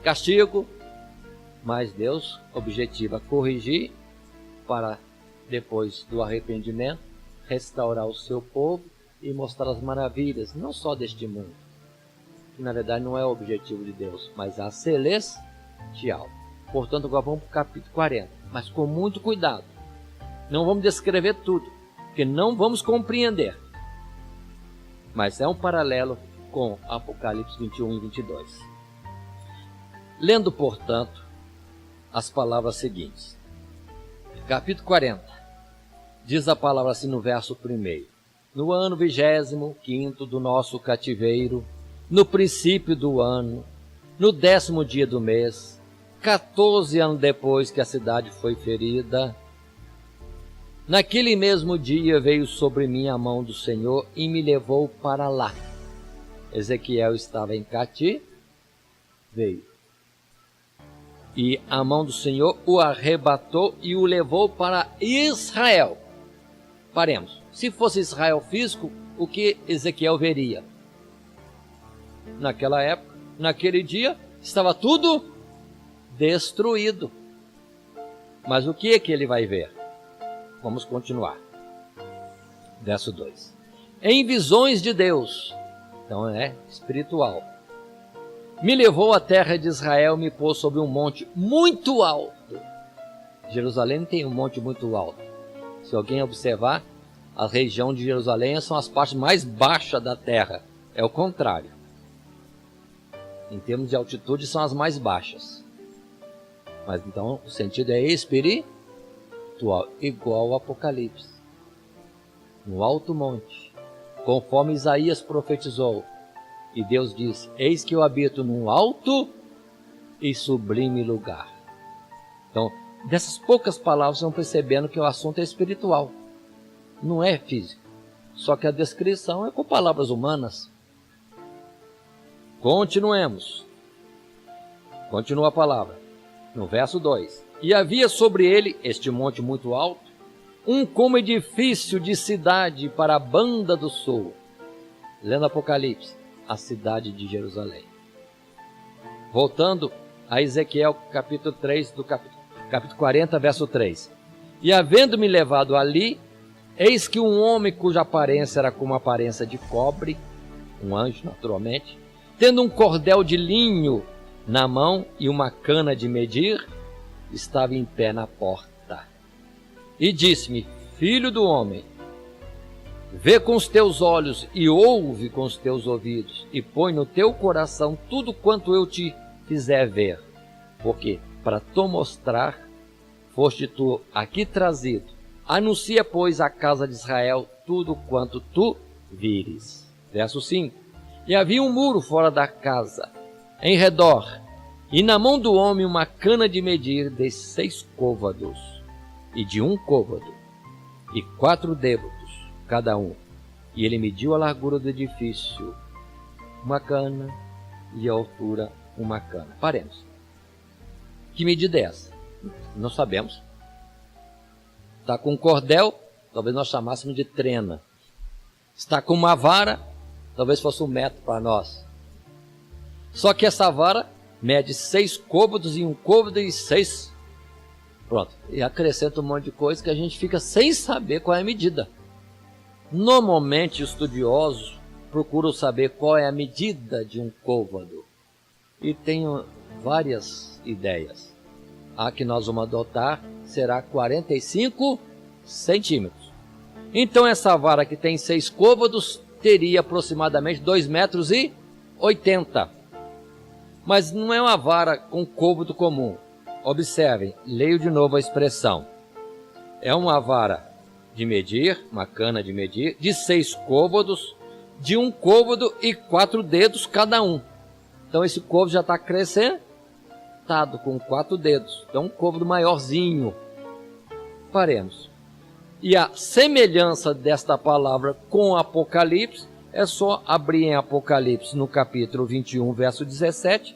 castigo, mas Deus objetiva corrigir para depois do arrependimento restaurar o seu povo e mostrar as maravilhas, não só deste mundo, que na verdade não é o objetivo de Deus, mas a celestial. Portanto, agora vamos para o capítulo 40, mas com muito cuidado. Não vamos descrever tudo, porque não vamos compreender. Mas é um paralelo com Apocalipse 21 e 22. Lendo, portanto, as palavras seguintes. Capítulo 40. Diz a palavra assim no verso 1. No ano 25º do nosso cativeiro, no princípio do ano, no 10º dia do mês, 14 anos depois que a cidade foi ferida, naquele mesmo dia veio sobre mim a mão do Senhor e me levou para lá. Ezequiel estava em cativeiro. E a mão do Senhor o arrebatou e o levou para Israel. Paremos. Se fosse Israel físico, o que Ezequiel veria? Naquela época, naquele dia, estava tudo destruído. Mas o que é que ele vai ver? Vamos continuar. Verso 2. Em visões de Deus, então é espiritual, me levou à terra de Israel, me pôs sobre um monte muito alto. Jerusalém tem um monte muito alto. Se alguém observar, a região de Jerusalém são as partes mais baixas da terra. É o contrário. Em termos de altitude, são as mais baixas. Mas então o sentido é espiritual, igual ao Apocalipse. No alto monte, conforme Isaías profetizou. E Deus diz: eis que eu habito num alto e sublime lugar. Então, dessas poucas palavras, vão percebendo que o assunto é espiritual, não é físico. Só que a descrição é com palavras humanas. Continuemos. Continua a palavra. No verso 2. E havia sobre ele, este monte muito alto, um como edifício de cidade para a banda do sul. Lendo Apocalipse, a cidade de Jerusalém. Voltando a Ezequiel, capítulo 3, do capítulo 40, verso 3. E havendo-me levado ali, eis que um homem cuja aparência era como a aparência de cobre, um anjo naturalmente, tendo um cordel de linho na mão e uma cana de medir, estava em pé na porta. E disse-me: filho do homem, vê com os teus olhos e ouve com os teus ouvidos, e põe no teu coração tudo quanto eu te fizer ver, porque para te mostrar foste tu aqui trazido. Anuncia, pois, à casa de Israel tudo quanto tu vires. Verso 5. E havia um muro fora da casa, em redor, e na mão do homem uma cana de medir de 6 côvados, e de 1 côvado, e 4 débitos cada um. E ele mediu a largura do edifício, uma cana, e a altura, uma cana. Paremos. Que medida é essa? Não sabemos. Está com um cordel, talvez nós chamássemos de trena. Está com uma vara, talvez fosse 1 metro para nós. Só que essa vara mede 6 côvados e 1 côvado e 6. Pronto. E acrescenta um monte de coisa que a gente fica sem saber qual é a medida. Normalmente, os estudiosos procuram saber qual é a medida de 1 côvado. E tenho várias ideias. A que nós vamos adotar será 45 centímetros. Então, essa vara que tem 6 côvados teria aproximadamente 2,80 metros. Mas não é uma vara com côvado comum. Observem, leio de novo a expressão. É uma vara de medir, uma cana de medir, de 6 côvados, de 1 côvado e 4 dedos cada um. Então esse côvado já está acrescentado com 4 dedos. Então um côvado maiorzinho. Paremos. E a semelhança desta palavra com Apocalipse é só abrir em Apocalipse no capítulo 21, verso 17.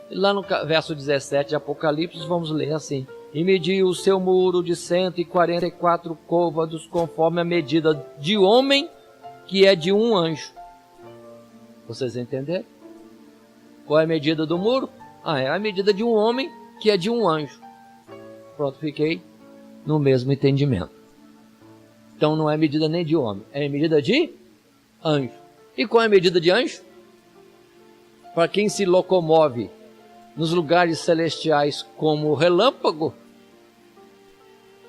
E lá no verso 17 de Apocalipse vamos ler assim. E mediu o seu muro de 144 côvados, conforme a medida de homem, que é de 1 anjo. Vocês entenderam? Qual é a medida do muro? É a medida de um homem, que é de 1 anjo. Pronto, fiquei no mesmo entendimento. Então não é medida nem de homem, é medida de anjo. E qual é a medida de anjo? Para quem se locomove nos lugares celestiais como relâmpago,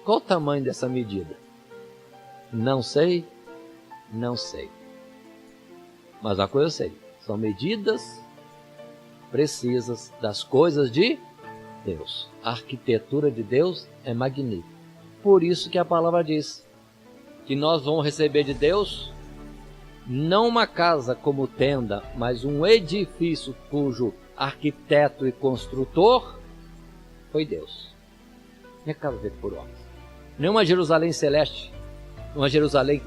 qual o tamanho dessa medida? Não sei. Mas a coisa eu sei. São medidas precisas das coisas de Deus. A arquitetura de Deus é magnífica. Por isso que a palavra diz que nós vamos receber de Deus não uma casa como tenda, mas um edifício cujo arquiteto e construtor foi Deus. Não é casa feita por homens. Não é uma Jerusalém celeste, uma Jerusalém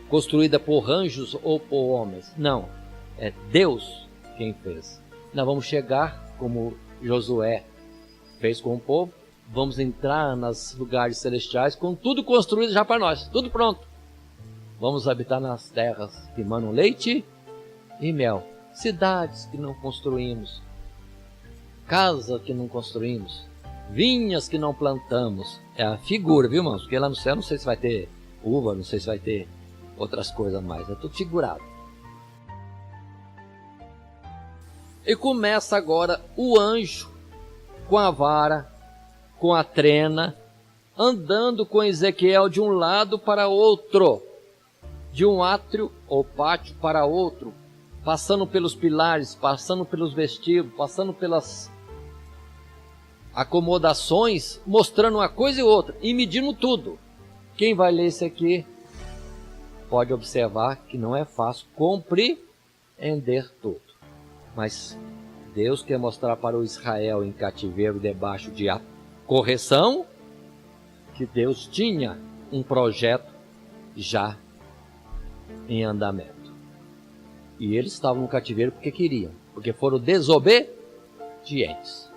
construída por anjos ou por homens. Não, é Deus quem fez. Nós vamos chegar, como Josué fez com o povo, vamos entrar nos lugares celestiais com tudo construído já para nós, tudo pronto. Vamos habitar nas terras que manam leite e mel. Cidades que não construímos, casa que não construímos, vinhas que não plantamos. É a figura, viu, irmãos? Porque lá no céu não sei se vai ter uva, não sei se vai ter outras coisas mais. É tudo figurado. E começa agora o anjo com a vara, com a trena, andando com Ezequiel de um lado para outro, de um átrio ou pátio para outro, passando pelos pilares, passando pelos vestíbulos, passando pelas acomodações, mostrando uma coisa e outra e medindo tudo. Quem vai ler isso aqui pode observar que não é fácil compreender tudo. Mas Deus quer mostrar para o Israel em cativeiro debaixo de correção que Deus tinha um projeto já em andamento. E eles estavam no cativeiro porque queriam, porque foram desobedientes.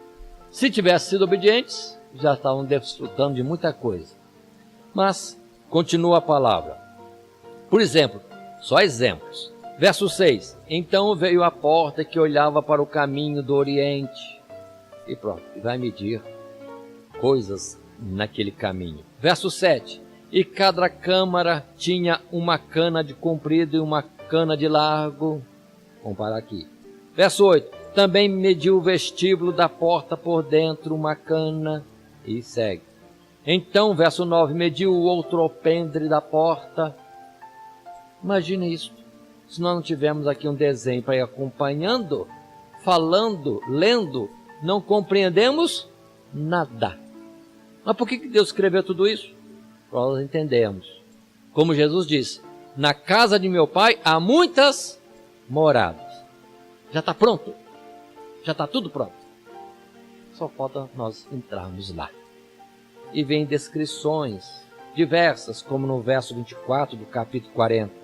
Se tivessem sido obedientes, já estavam desfrutando de muita coisa. Mas continua a palavra. Por exemplo, só exemplos. Verso 6. Então veio a porta que olhava para o caminho do Oriente. E pronto, vai medir coisas naquele caminho. Verso 7. E cada câmara tinha uma cana de comprido e uma cana de largo. Vamos parar aqui. Verso 8. Também mediu o vestíbulo da porta por dentro, uma cana, e segue. Então, verso 9, mediu o outro alpendre da porta. Imagine isso. Se nós não tivermos aqui um desenho para ir acompanhando, falando, lendo, não compreendemos nada. Mas por que Deus escreveu tudo isso? Para nós entendermos. Como Jesus disse, na casa de meu pai há muitas moradas. Já está pronto. Já está tudo pronto. Só falta nós entrarmos lá. E vem descrições diversas, como no verso 24 do capítulo 40.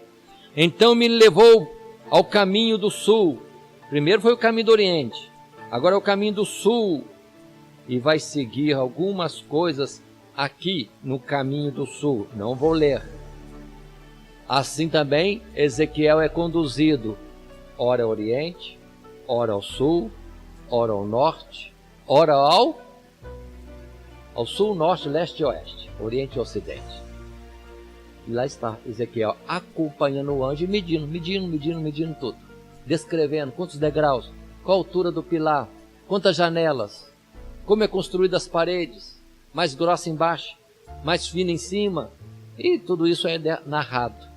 Então me levou ao caminho do sul. Primeiro foi o caminho do oriente. Agora é o caminho do sul. E vai seguir algumas coisas aqui no caminho do sul. Não vou ler. Assim também Ezequiel é conduzido. Ora ao oriente, ora ao sul, ora ao norte, ora ao sul, norte, leste e oeste, oriente e ocidente. E lá está Ezequiel acompanhando o anjo e medindo tudo. Descrevendo quantos degraus, qual a altura do pilar, quantas janelas, como é construída as paredes, mais grossa embaixo, mais fina em cima. E tudo isso é narrado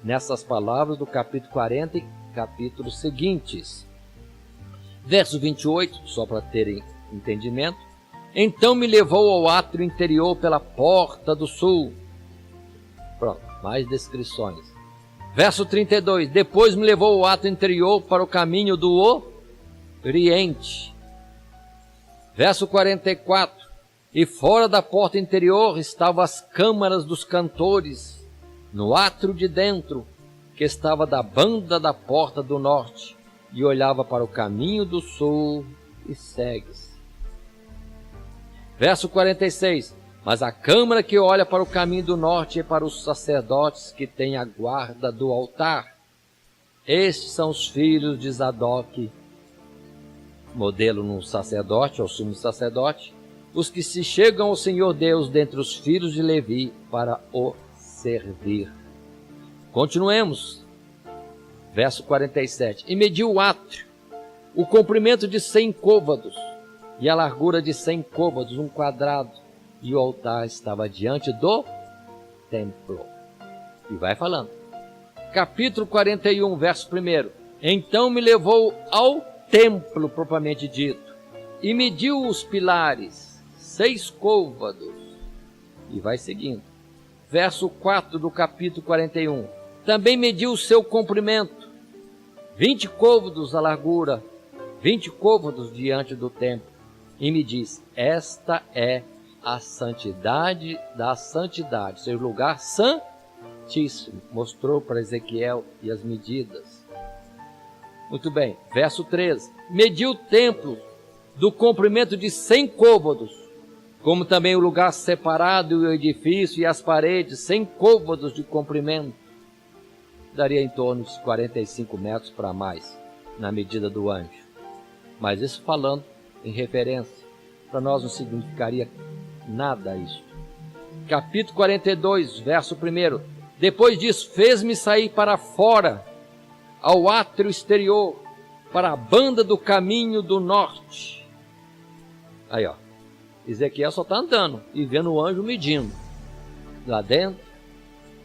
nessas palavras do capítulo 40 e capítulos seguintes. Verso 28, só para terem entendimento. Então me levou ao átrio interior pela porta do sul. Pronto, mais descrições. Verso 32. Depois me levou ao átrio interior para o caminho do oriente. Verso 44. E fora da porta interior estavam as câmaras dos cantores, no átrio de dentro, que estava da banda da porta do norte, e olhava para o caminho do sul, e segue-se. Verso 46. Mas a câmara que olha para o caminho do norte é para os sacerdotes que têm a guarda do altar. Estes são os filhos de Zadok, modelo no sacerdote, ou sumo sacerdote, os que se chegam ao Senhor Deus dentre os filhos de Levi para o servir. Continuemos. Verso 47. E mediu o átrio, o comprimento de 100 côvados e a largura de 100 côvados, um quadrado, e o altar estava diante do templo. E vai falando. Capítulo 41, verso 1. Então me levou ao templo propriamente dito, e mediu os pilares, 6 côvados. E vai seguindo. Verso 4 do capítulo 41. Também mediu o seu comprimento, 20 côvados a largura, 20 côvados diante do templo, e me disse: esta é a santidade da santidade, seu lugar santíssimo. Mostrou para Ezequiel e as medidas. Muito bem, verso 13. Mediu o templo do comprimento de 100 côvados, como também o lugar separado e o edifício e as paredes, 100 côvados de comprimento. Daria em torno de 45 metros para mais, na medida do anjo. Mas isso falando em referência, para nós não significaria nada isso. Capítulo 42, verso 1. Depois disso, fez-me sair para fora, ao átrio exterior, para a banda do caminho do norte. Aí, ó, Ezequiel só está andando e vendo o anjo medindo. Lá dentro,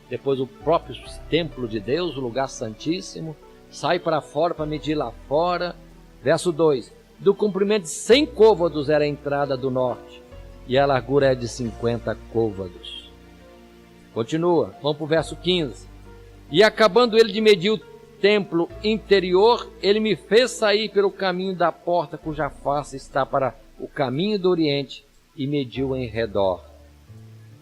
depois o próprio templo de Deus, o lugar santíssimo, sai para fora para medir lá fora. Verso 2. Do comprimento de 100 côvados era a entrada do norte, e a largura é de 50 côvados. Continua, vamos para o verso 15. E acabando ele de medir o templo interior, ele me fez sair pelo caminho da porta, cuja face está para o caminho do oriente, e mediu em redor.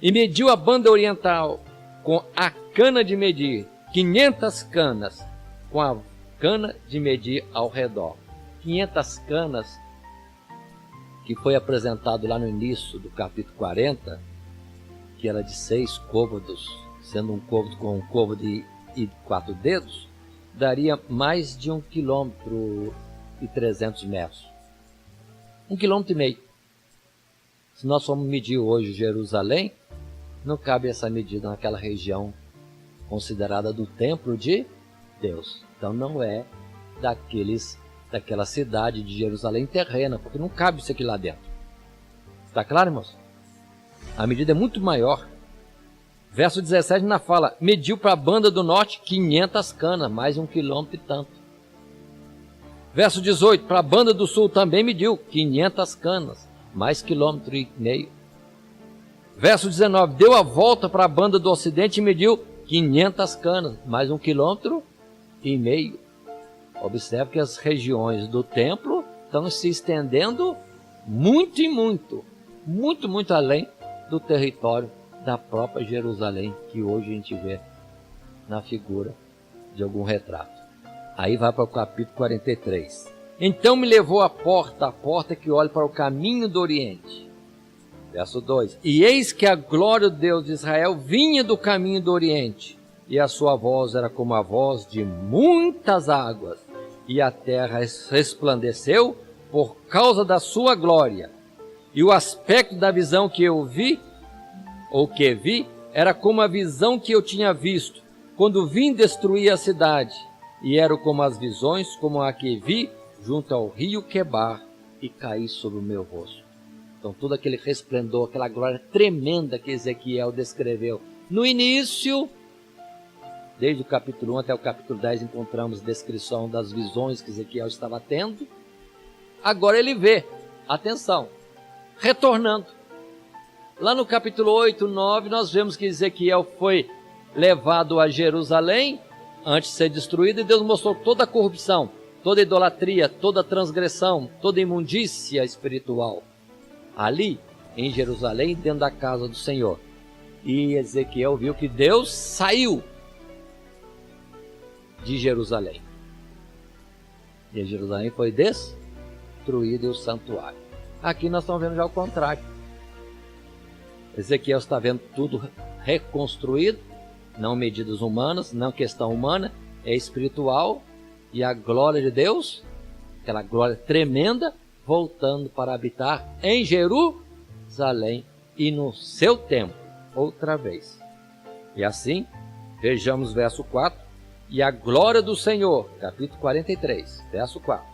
E mediu a banda oriental com a cana de medir, 500 canas, com a cana de medir ao redor. 500 canas, que foi apresentado lá no início do capítulo 40, que era de 6 côvados, sendo um côvado com um côvado e 4 dedos, daria mais de 1,3 km. 1,5 km. Se nós formos medir hoje Jerusalém, não cabe essa medida naquela região considerada do templo de Deus. Então não é daquela cidade de Jerusalém terrena, porque não cabe isso aqui lá dentro. Está claro, irmãos? A medida é muito maior. Verso 17 na fala: mediu para a banda do norte 500 canas, mais 1 quilômetro e tanto. Verso 18, para a banda do sul também mediu 500 canas, mais 1,5 km. Verso 19, deu a volta para a banda do ocidente e mediu 500 canas, mais 1,5 km. Observe que as regiões do templo estão se estendendo muito e muito, muito, muito além do território da própria Jerusalém, que hoje a gente vê na figura de algum retrato. Aí vai para o capítulo 43. Então me levou à porta que olha para o caminho do oriente. Verso 2. E eis que a glória do Deus de Israel vinha do caminho do oriente, e a sua voz era como a voz de muitas águas, e a terra resplandeceu por causa da sua glória. E o aspecto da visão que eu vi, ou que vi, era como a visão que eu tinha visto, quando vim destruir a cidade, e era como as visões, como a que vi, junto ao rio Quebar, e caí sobre o meu rosto. Então todo aquele resplendor, aquela glória tremenda que Ezequiel descreveu. No início, desde o capítulo 1 até o capítulo 10, encontramos descrição das visões que Ezequiel estava tendo. Agora ele vê, atenção, retornando. Lá no capítulo 8, 9, nós vemos que Ezequiel foi levado a Jerusalém, antes de ser destruído, e Deus mostrou toda a corrupção, toda a idolatria, toda a transgressão, toda a imundícia espiritual. Ali, em Jerusalém, dentro da casa do Senhor. E Ezequiel viu que Deus saiu de Jerusalém. E Jerusalém foi destruída e o santuário. Aqui nós estamos vendo já o contrário. Ezequiel está vendo tudo reconstruído, não medidas humanas, não questão humana, é espiritual, e a glória de Deus, aquela glória tremenda, voltando para habitar em Jerusalém e no seu templo, outra vez. E assim, vejamos verso 4, e a glória do Senhor, capítulo 43, verso 4.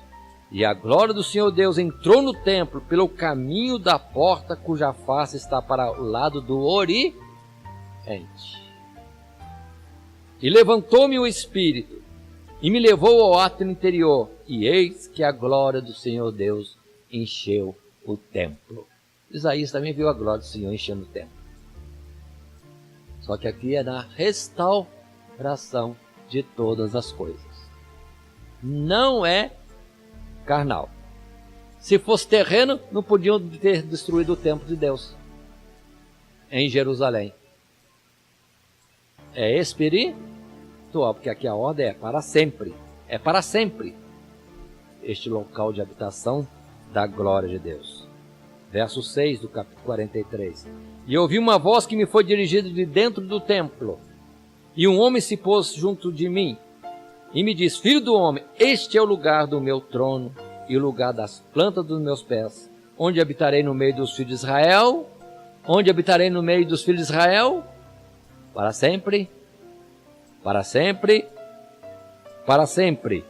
E a glória do Senhor Deus entrou no templo pelo caminho da porta, cuja face está para o lado do oriente. E levantou-me o Espírito, e me levou ao átrio interior, e eis que a glória do Senhor Deus encheu o templo. Isaías também viu a glória do Senhor enchendo o templo. Só que aqui é na restauração de todas as coisas. Não é carnal. Se fosse terreno, não podiam ter destruído o templo de Deus em Jerusalém. É espiritual, porque aqui a ordem é para sempre. É para sempre este local de habitação da glória de Deus. Verso 6 do capítulo 43. E ouvi uma voz que me foi dirigida de dentro do templo. E um homem se pôs junto de mim e me disse: Filho do homem, este é o lugar do meu trono e o lugar das plantas dos meus pés, onde habitarei no meio dos filhos de Israel. Onde habitarei no meio dos filhos de Israel? Para sempre, para sempre, para sempre.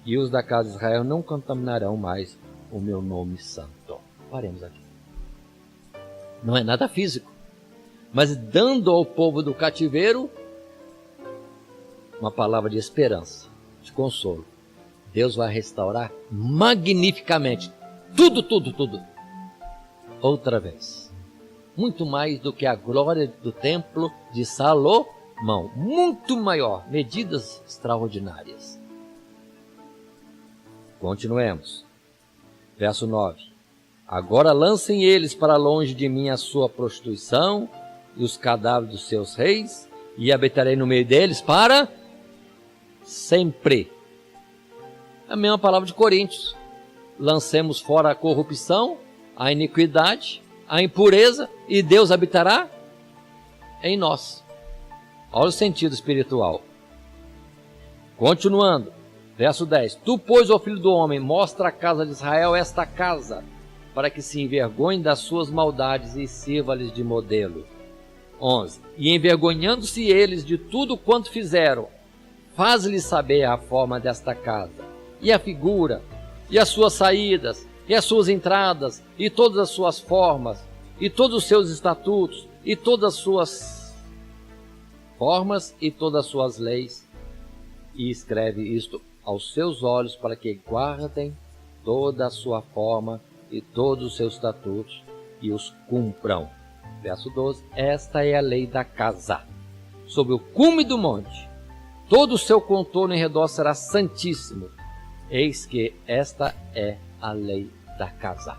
E os da casa de Israel não contaminarão mais o meu nome santo. Paremos aqui. Não é nada físico, mas dando ao povo do cativeiro uma palavra de esperança, de consolo. Deus vai restaurar magnificamente tudo, tudo, tudo. Outra vez. Muito mais do que a glória do templo de Salomão. Muito maior. Medidas extraordinárias. Continuemos. Verso 9. Agora lancem eles para longe de mim a sua prostituição e os cadáveres dos seus reis, e habitarei no meio deles para sempre. A mesma palavra de Coríntios. Lancemos fora a corrupção, a iniquidade, a impureza, e Deus habitará em nós. Olha o sentido espiritual. Continuando, verso 10. Tu, pois, ó filho do homem, mostra à casa de Israel esta casa, para que se envergonhem das suas maldades e sirva-lhes de modelo. 11. E envergonhando-se eles de tudo quanto fizeram, faz-lhes saber a forma desta casa, e a figura, e as suas saídas, e as suas entradas, e todas as suas formas, e todos os seus estatutos, e todas as suas formas, e todas as suas leis. E escreve isto aos seus olhos, para que guardem toda a sua forma, e todos os seus estatutos, e os cumpram. Verso 12. Esta é a lei da casa, sobre o cume do monte. Todo o seu contorno em redor será santíssimo. Eis que esta é a lei da casa.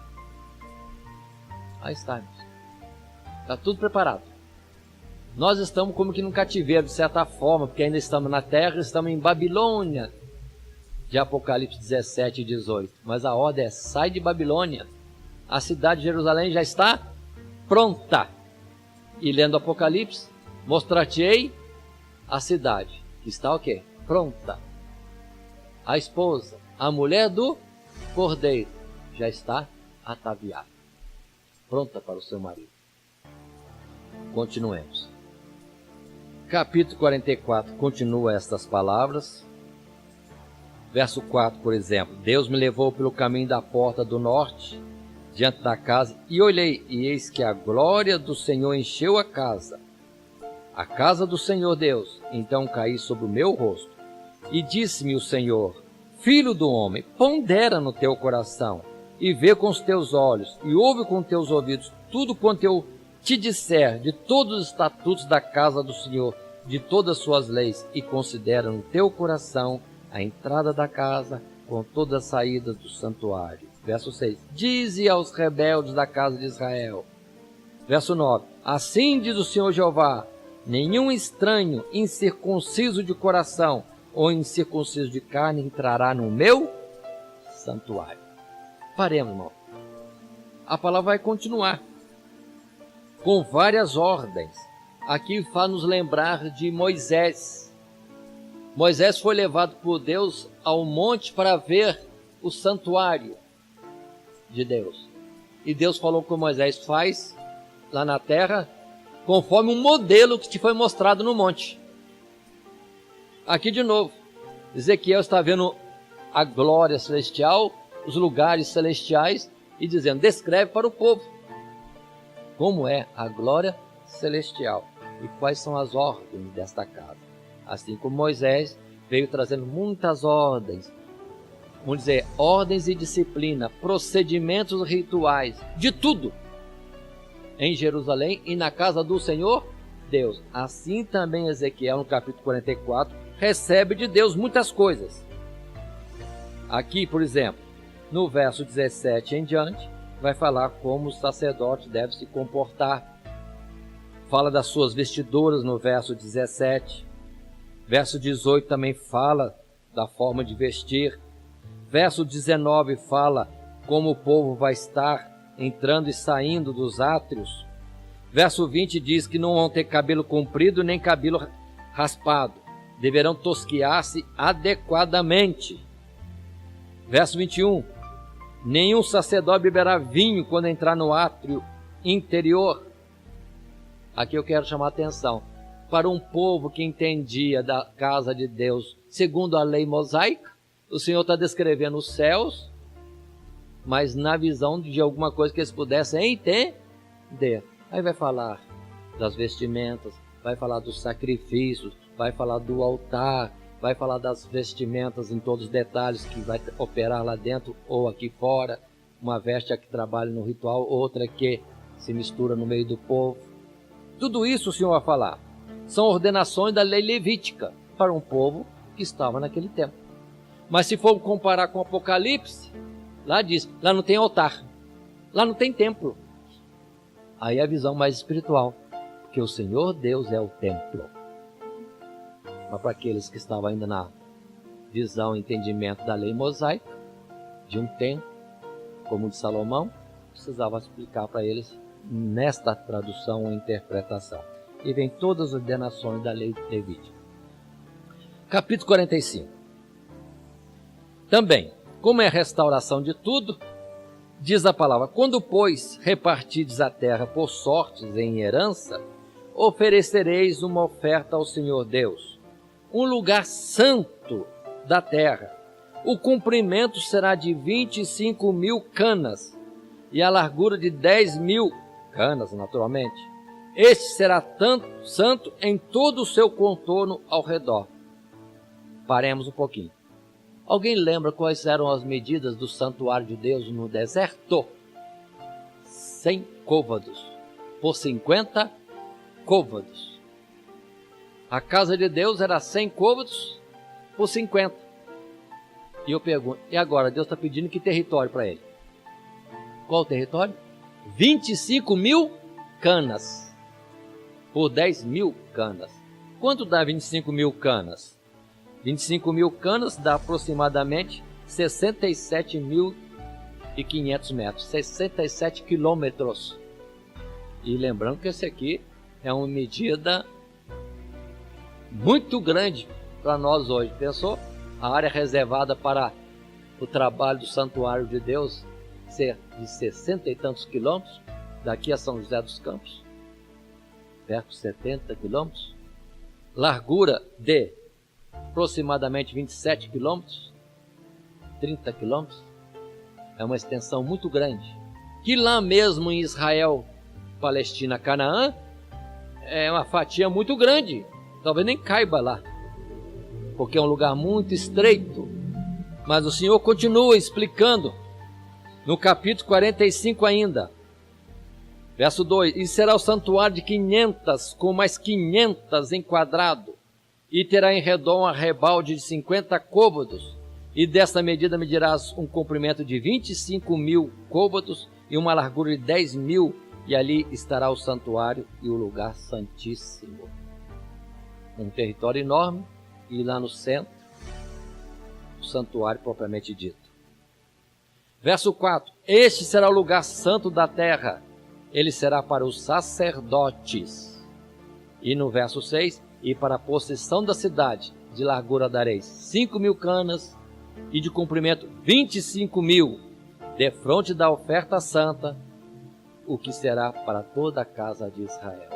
Aí está. Está tudo preparado. Nós estamos como que num cativeiro, de certa forma, porque ainda estamos na terra, estamos em Babilônia, de Apocalipse 17 e 18. Mas a ordem é: sai de Babilônia. A cidade de Jerusalém já está pronta. E lendo Apocalipse, mostrar-te-ei a cidade, que está o quê? Pronta. A esposa, a mulher do cordeiro, já está ataviada, pronta para o seu marido. Continuemos. Capítulo 44 continua estas palavras. Verso 4, por exemplo. Deus me levou pelo caminho da porta do norte, diante da casa, e olhei, e eis que a glória do Senhor encheu a casa do Senhor Deus. Então caí sobre o meu rosto, e disse-me o Senhor: Filho do homem, pondera no teu coração, e vê com os teus olhos, e ouve com teus ouvidos tudo quanto eu te disser de todos os estatutos da casa do Senhor, de todas as suas leis, e considera no teu coração a entrada da casa, com toda a saída do santuário. Verso 6. Dize aos rebeldes da casa de Israel. Verso 9. Assim diz o Senhor Jeová: nenhum estranho incircunciso de coração ou incircunciso de carne entrará no meu santuário. Paremos, irmão. A palavra vai continuar com várias ordens. Aqui faz nos lembrar de Moisés. Moisés foi levado por Deus ao monte para ver o santuário de Deus. E Deus falou com Moisés: faz lá na terra conforme um modelo que te foi mostrado no monte. Aqui de novo, Ezequiel está vendo a glória celestial, os lugares celestiais, e dizendo: descreve para o povo como é a glória celestial e quais são as ordens desta casa. Assim como Moisés veio trazendo muitas ordens, vamos dizer, ordens e disciplina, procedimentos rituais, de tudo, em Jerusalém e na casa do Senhor Deus. Assim também Ezequiel, no capítulo 44, recebe de Deus muitas coisas. Aqui, por exemplo, no verso 17 em diante, vai falar como o sacerdote deve se comportar. Fala das suas vestiduras no verso 17. Verso 18 também fala da forma de vestir. Verso 19 fala como o povo vai estar entrando e saindo dos átrios. Verso 20 diz que não vão ter cabelo comprido nem cabelo raspado. Deverão tosquiar-se adequadamente. Verso 21. Nenhum sacerdote beberá vinho quando entrar no átrio interior. Aqui eu quero chamar a atenção para um povo que entendia da casa de Deus segundo a lei mosaica. O Senhor está descrevendo os céus, mas na visão de alguma coisa que eles pudessem entender. Aí vai falar das vestimentas, vai falar dos sacrifícios, vai falar do altar, vai falar das vestimentas em todos os detalhes que vai operar lá dentro ou aqui fora. Uma veste que trabalha no ritual, outra que se mistura no meio do povo. Tudo isso o Senhor vai falar. São ordenações da lei levítica para um povo que estava naquele tempo. Mas se for comparar com o Apocalipse, lá diz, lá não tem altar, lá não tem templo. Aí é a visão mais espiritual, porque o Senhor Deus é o templo. Mas para aqueles que estavam ainda na visão e entendimento da lei mosaica, de um templo, como o de Salomão, precisava explicar para eles nesta tradução ou interpretação. E vem todas as ordenações da lei levítica. Capítulo 45. Também, como é a restauração de tudo, diz a palavra: quando, pois, repartides a terra por sortes em herança, oferecereis uma oferta ao Senhor Deus, um lugar santo da terra. O comprimento será de 25.000 canas e a largura de 10.000 canas, naturalmente. Este será tanto santo em todo o seu contorno ao redor. Paremos um pouquinho. Alguém lembra quais eram as medidas do santuário de Deus no deserto? 100 côvados por 50 côvados. A casa de Deus era 100 côvados por 50. E eu pergunto, e agora Deus está pedindo que território para ele? Qual o território? 25.000 canas por 10.000 canas. Quanto dá 25.000 canas? 25.000 canas dá aproximadamente 67.500 metros, 67 quilômetros. E lembrando que esse aqui é uma medida muito grande para nós hoje. Pensou? A área reservada para o trabalho do santuário de Deus ser de 60 e tantos quilômetros, daqui a São José dos Campos, perto de 70 quilômetros, largura de aproximadamente 27 quilômetros, 30 quilômetros, é uma extensão muito grande, que lá mesmo em Israel, Palestina, Canaã, é uma fatia muito grande, talvez nem caiba lá, porque é um lugar muito estreito. Mas o Senhor continua explicando no capítulo 45 ainda, verso 2: e será o santuário de 500, com mais 500 enquadrado, e terá em redor um arrebalde de 50 côvados, e desta medida medirás um comprimento de 25.000 côvados e uma largura de 10.000, e ali estará o santuário e o lugar santíssimo. Um território enorme, e lá no centro, o santuário propriamente dito. Verso 4: este será o lugar santo da terra, ele será para os sacerdotes. E no verso 6: e para a possessão da cidade, de largura dareis 5.000 canas, e de comprimento 25.000, defronte da oferta santa, o que será para toda a casa de Israel.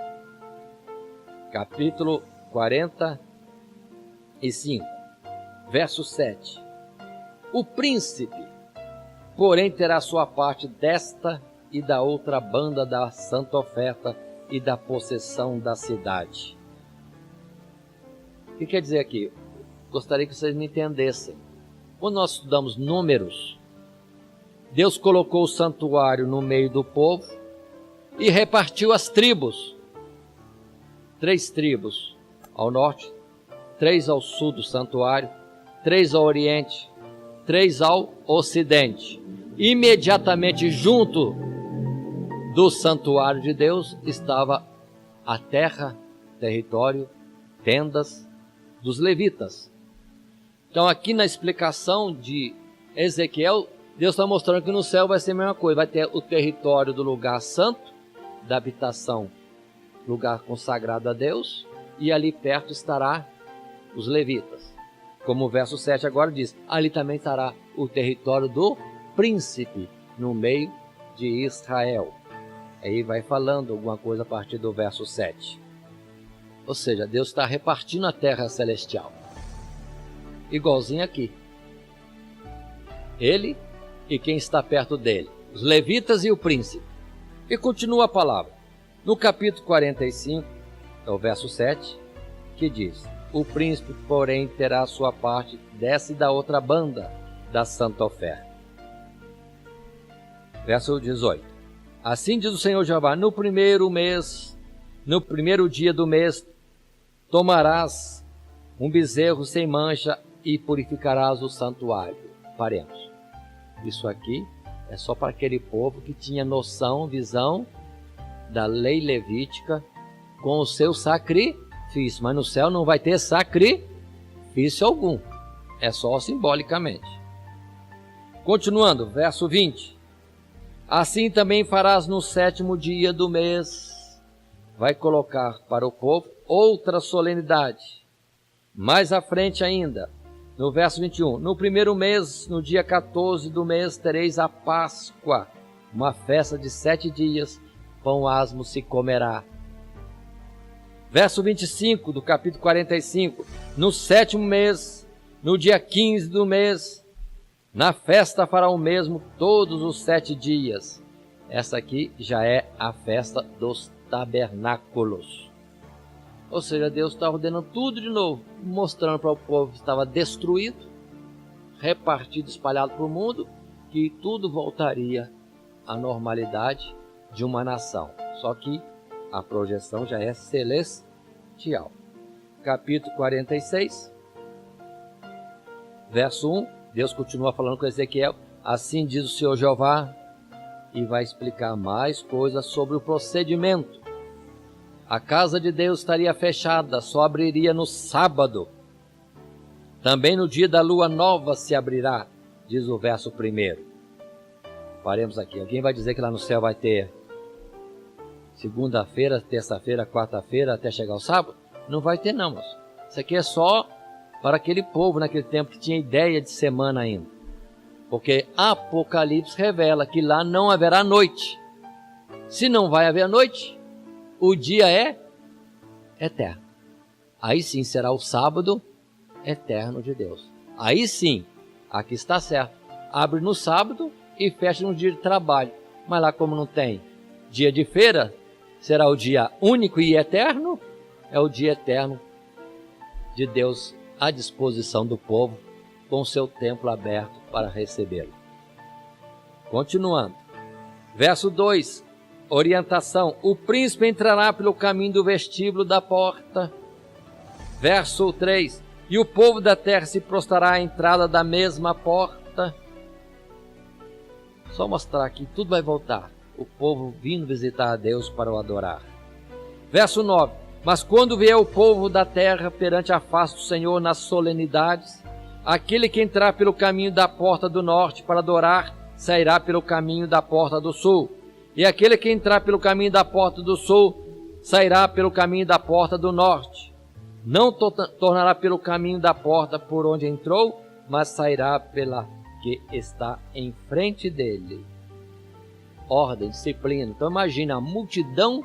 Capítulo 45, verso 7: o príncipe, porém, terá sua parte desta e da outra banda da santa oferta e da possessão da cidade. O que quer dizer aqui? Gostaria que vocês me entendessem. Quando nós estudamos Números, Deus colocou o santuário no meio do povo e repartiu as tribos. 3 tribos ao norte, 3 ao sul do santuário, 3 ao oriente, 3 ao ocidente. Imediatamente junto do santuário de Deus estava a terra, território, tendas dos levitas. Então aqui na explicação de Ezequiel, Deus está mostrando que no céu vai ser a mesma coisa. Vai ter o território do lugar santo, da habitação, lugar consagrado a Deus, e ali perto estará os levitas. Como o verso 7 agora diz, ali também estará o território do príncipe, no meio de Israel. Aí vai falando alguma coisa a partir do verso 7. Ou seja, Deus está repartindo a terra celestial. Igualzinho aqui. Ele e quem está perto dele, os levitas e o príncipe. E continua a palavra. No capítulo 45, é o verso 7, que diz: o príncipe, porém, terá a sua parte dessa e da outra banda da santa oferta. Verso 18. Assim diz o Senhor Jeová: no primeiro mês, no primeiro dia do mês, tomarás um bezerro sem mancha e purificarás o santuário. Paremos. Isso aqui é só para aquele povo que tinha noção, visão da lei levítica com o seu sacrifício. Mas no céu não vai ter sacrifício algum. É só simbolicamente. Continuando, verso 20. Assim também farás no 7º dia do mês. Vai colocar para o povo outra solenidade. Mais à frente ainda, no verso 21. No primeiro mês, no dia 14 do mês, tereis a Páscoa, uma festa de 7 dias, pão asmo se comerá. Verso 25 do capítulo 45. No 7º mês, no dia 15 do mês, na festa fará o mesmo todos os 7 dias. Essa aqui já é a festa dos tabernáculos. Ou seja, Deus está ordenando tudo de novo, mostrando para o povo que estava destruído, repartido, espalhado para o mundo, que tudo voltaria à normalidade de uma nação. Só que a projeção já é celestial. Capítulo 46, verso 1. Deus continua falando com Ezequiel: assim diz o Senhor Jeová, e vai explicar mais coisas sobre o procedimento. A casa de Deus estaria fechada, só abriria no sábado. Também no dia da lua nova se abrirá, diz o verso 1. Paremos aqui. Alguém vai dizer que lá no céu vai ter segunda-feira, terça-feira, quarta-feira, até chegar o sábado? Não vai ter não, moço. Isso aqui é só para aquele povo naquele tempo que tinha ideia de semana ainda. Porque Apocalipse revela que lá não haverá noite. Se não vai haver noite, o dia é eterno. Aí sim será o sábado eterno de Deus. Aí sim, aqui está certo. Abre no sábado e fecha no dia de trabalho. Mas lá como não tem dia de feira, será o dia único e eterno? É o dia eterno de Deus à disposição do povo, com seu templo aberto para recebê-lo. Continuando. Verso 2. Orientação: o príncipe entrará pelo caminho do vestíbulo da porta. Verso 3. E o povo da terra se prostrará à entrada da mesma porta. Só mostrar que tudo vai voltar. O povo vindo visitar a Deus para o adorar. Verso 9. Mas quando vier o povo da terra perante a face do Senhor nas solenidades, aquele que entrar pelo caminho da porta do norte para adorar, sairá pelo caminho da porta do sul. E aquele que entrar pelo caminho da porta do sul, sairá pelo caminho da porta do norte. Não tornará pelo caminho da porta por onde entrou, mas sairá pela que está em frente dele. Ordem, disciplina. Então imagina a multidão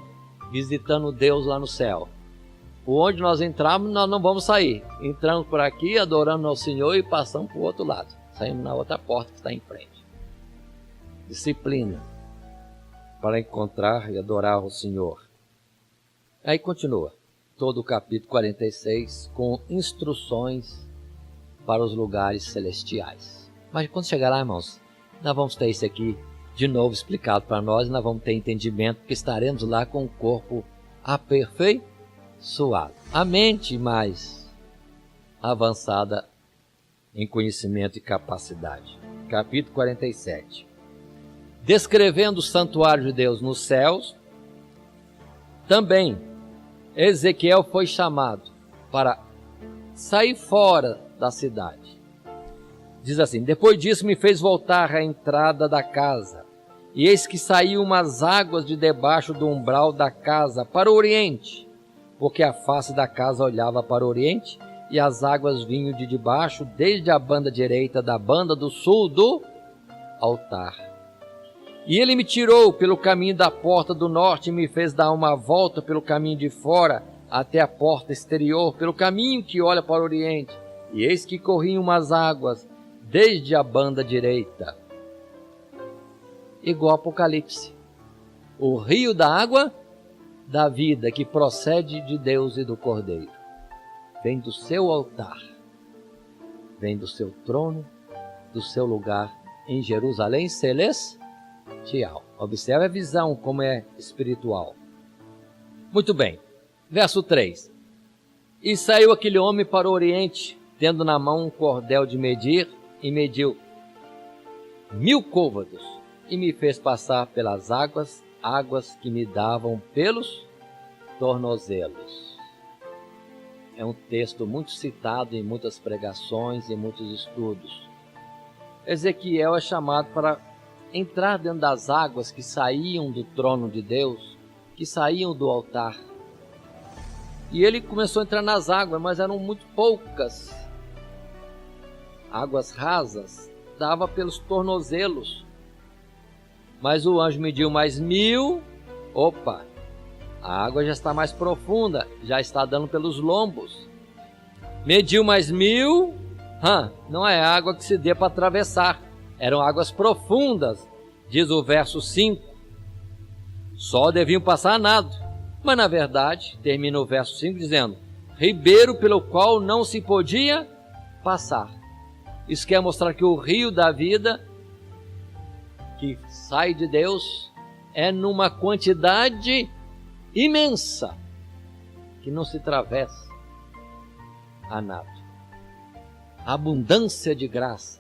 visitando Deus lá no céu. Por onde nós entramos, nós não vamos sair. Entramos por aqui, adorando ao Senhor e passamos para o outro lado. Saímos na outra porta que está em frente. Disciplina para encontrar e adorar o Senhor. Aí continua todo o capítulo 46 com instruções para os lugares celestiais. Mas quando chegar lá, irmãos, nós vamos ter isso aqui de novo explicado para nós, e nós vamos ter entendimento, porque estaremos lá com o corpo aperfeiçoado. A mente mais avançada em conhecimento e capacidade. Capítulo 47. Descrevendo o santuário de Deus nos céus, também Ezequiel foi chamado para sair fora da cidade. Diz assim: depois disso me fez voltar à entrada da casa, e eis que saíam umas águas de debaixo do umbral da casa para o oriente, porque a face da casa olhava para o oriente, e as águas vinham de debaixo, desde a banda direita da banda do sul do altar. E ele me tirou pelo caminho da porta do norte e me fez dar uma volta pelo caminho de fora até a porta exterior, pelo caminho que olha para o oriente. E eis que corriam umas águas desde a banda direita. Igual Apocalipse. O rio da água da vida que procede de Deus e do Cordeiro. Vem do seu altar, vem do seu trono, do seu lugar em Jerusalém celestial. Observe a visão como é espiritual. Muito bem, verso 3. E saiu aquele homem para o oriente, tendo na mão um cordel de medir, e mediu 1000 côvados, e me fez passar pelas águas que me davam pelos tornozelos. É um texto muito citado em muitas pregações e muitos estudos. Ezequiel é chamado para entrar dentro das águas que saíam do trono de Deus, que saíam do altar. E ele começou a entrar nas águas, mas eram muito poucas. Águas rasas, dava pelos tornozelos. Mas o anjo mediu mais 1000. Opa! A água já está mais profunda, já está dando pelos lombos. Mediu mais 1000. Não é água que se dê para atravessar. Eram águas profundas, diz o verso 5. Só deviam passar a nado. Mas na verdade, termina o verso 5 dizendo: ribeiro pelo qual não se podia passar. Isso quer mostrar que o rio da vida, que sai de Deus, é numa quantidade imensa, que não se atravessa a nado. Abundância de graça.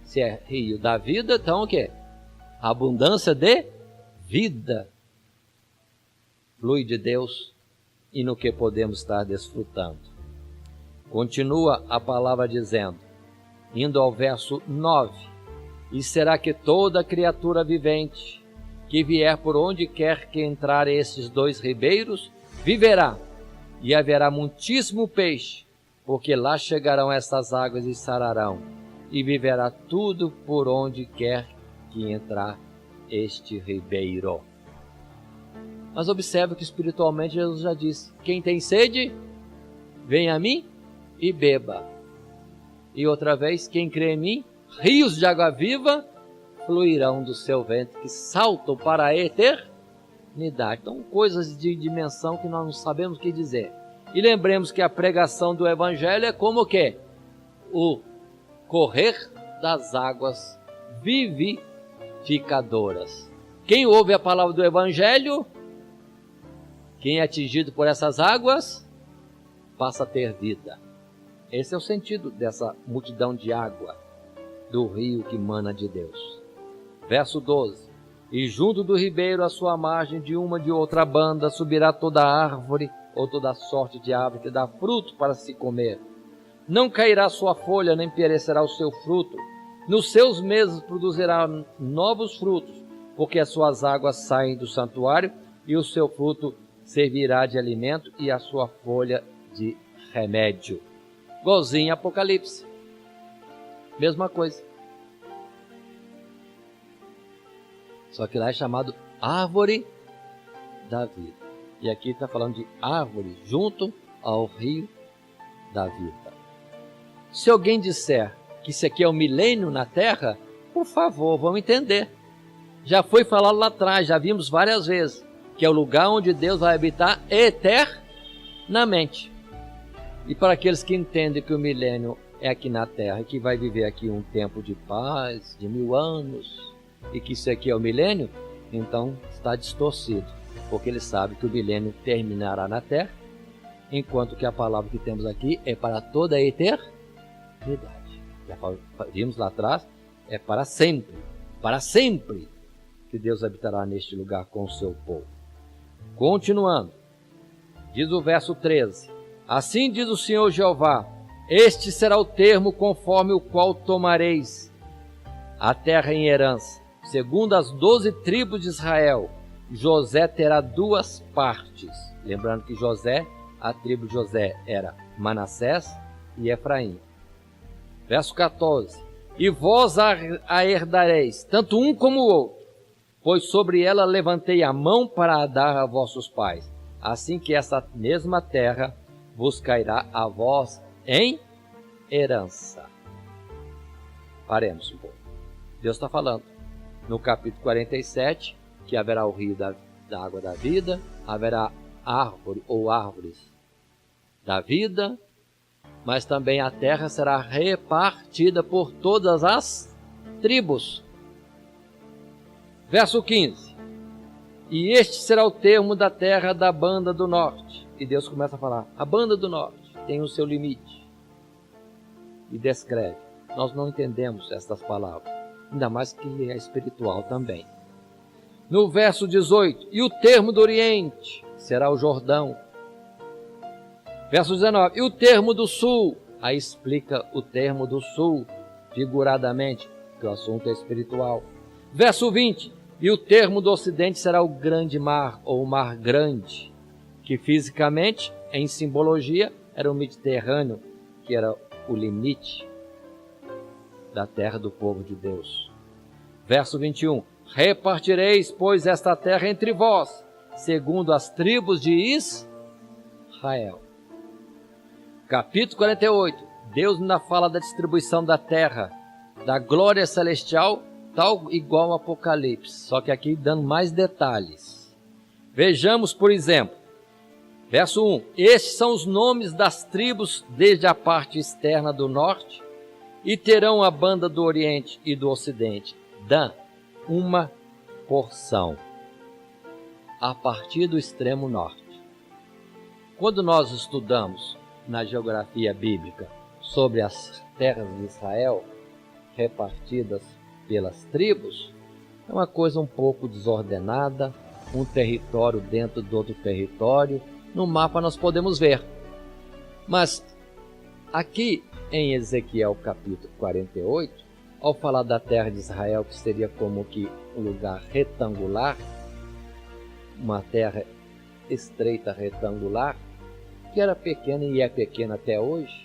Se é rio da vida, então o quê? Abundância de vida flui de Deus e no que podemos estar desfrutando. Continua a palavra dizendo, indo ao verso 9: e será que toda criatura vivente que vier por onde quer que entrar esses 2 ribeiros, viverá, e haverá muitíssimo peixe, porque lá chegarão essas águas e sararão, e viverá tudo por onde quer que entrar este ribeiro. Mas observe que espiritualmente Jesus já disse: quem tem sede, venha a mim e beba. E outra vez, quem crê em mim, rios de água viva fluirão do seu ventre, que saltam para a eternidade. Então, coisas de dimensão que nós não sabemos o que dizer. E lembremos que a pregação do Evangelho é como o quê? O correr das águas vivificadoras. Quem ouve a palavra do Evangelho, quem é atingido por essas águas, passa a ter vida. Esse é o sentido dessa multidão de água, do rio que mana de Deus. Verso 12. E junto do ribeiro, à sua margem, de uma de outra banda, subirá toda árvore, ou toda sorte de árvore que dá fruto para se comer. Não cairá sua folha, nem perecerá o seu fruto. Nos seus meses produzirá novos frutos, porque as suas águas saem do santuário, e o seu fruto servirá de alimento, e a sua folha de remédio. Igualzinho Apocalipse. Mesma coisa. Só que lá é chamado árvore da vida. E aqui está falando de árvore junto ao rio da vida. Se alguém disser que isso aqui é o milênio na Terra, por favor, vamos entender. Já foi falado lá atrás, já vimos várias vezes, que é o lugar onde Deus vai habitar eternamente. E para aqueles que entendem que o milênio é aqui na Terra, e que vai viver aqui um tempo de paz, de 1000 anos, e que isso aqui é o milênio, então está distorcido, porque ele sabe que o milênio terminará na Terra, enquanto que a palavra que temos aqui é para toda a eternidade. Já vimos lá atrás, é para sempre que Deus habitará neste lugar com o seu povo. Continuando, diz o verso 13: assim diz o Senhor Jeová, este será o termo conforme o qual tomareis a terra em herança, segundo as 12 tribos de Israel. José terá 2 partes. Lembrando que José, a tribo de José era Manassés e Efraim. Verso 14: e vós a herdareis, tanto um como o outro, pois sobre ela levantei a mão para a dar a vossos pais, assim que essa mesma terra vos cairá a vós em herança. Paremos um pouco. Deus está falando no capítulo 47 que haverá o rio da água da vida, haverá árvore ou árvores da vida, mas também a terra será repartida por todas as tribos. Verso 15: e este será o termo da terra da banda do norte. E Deus começa a falar, a banda do norte tem o seu limite. E descreve. Nós não entendemos estas palavras, ainda mais que é espiritual também. No verso 18: e o termo do oriente será o Jordão. Verso 19: e o termo do sul. Aí explica o termo do sul, figuradamente, que o assunto é espiritual. Verso 20: e o termo do ocidente será o grande mar, ou o mar grande, que fisicamente, em simbologia, era o Mediterrâneo, que era o limite da terra do povo de Deus. Verso 21: repartireis, pois, esta terra entre vós, segundo as tribos de Israel. Capítulo 48, Deus ainda fala da distribuição da terra, da glória celestial, tal igual ao Apocalipse, só que aqui dando mais detalhes. Vejamos, por exemplo, verso 1: estes são os nomes das tribos desde a parte externa do norte, e terão a banda do oriente e do ocidente, Dan, uma porção, a partir do extremo norte. Quando nós estudamos na geografia bíblica sobre as terras de Israel, repartidas pelas tribos, é uma coisa um pouco desordenada, um território dentro do outro território. No mapa nós podemos ver. Mas aqui em Ezequiel capítulo 48, ao falar da terra de Israel, que seria como que um lugar retangular, uma terra estreita retangular, que era pequena e é pequena até hoje,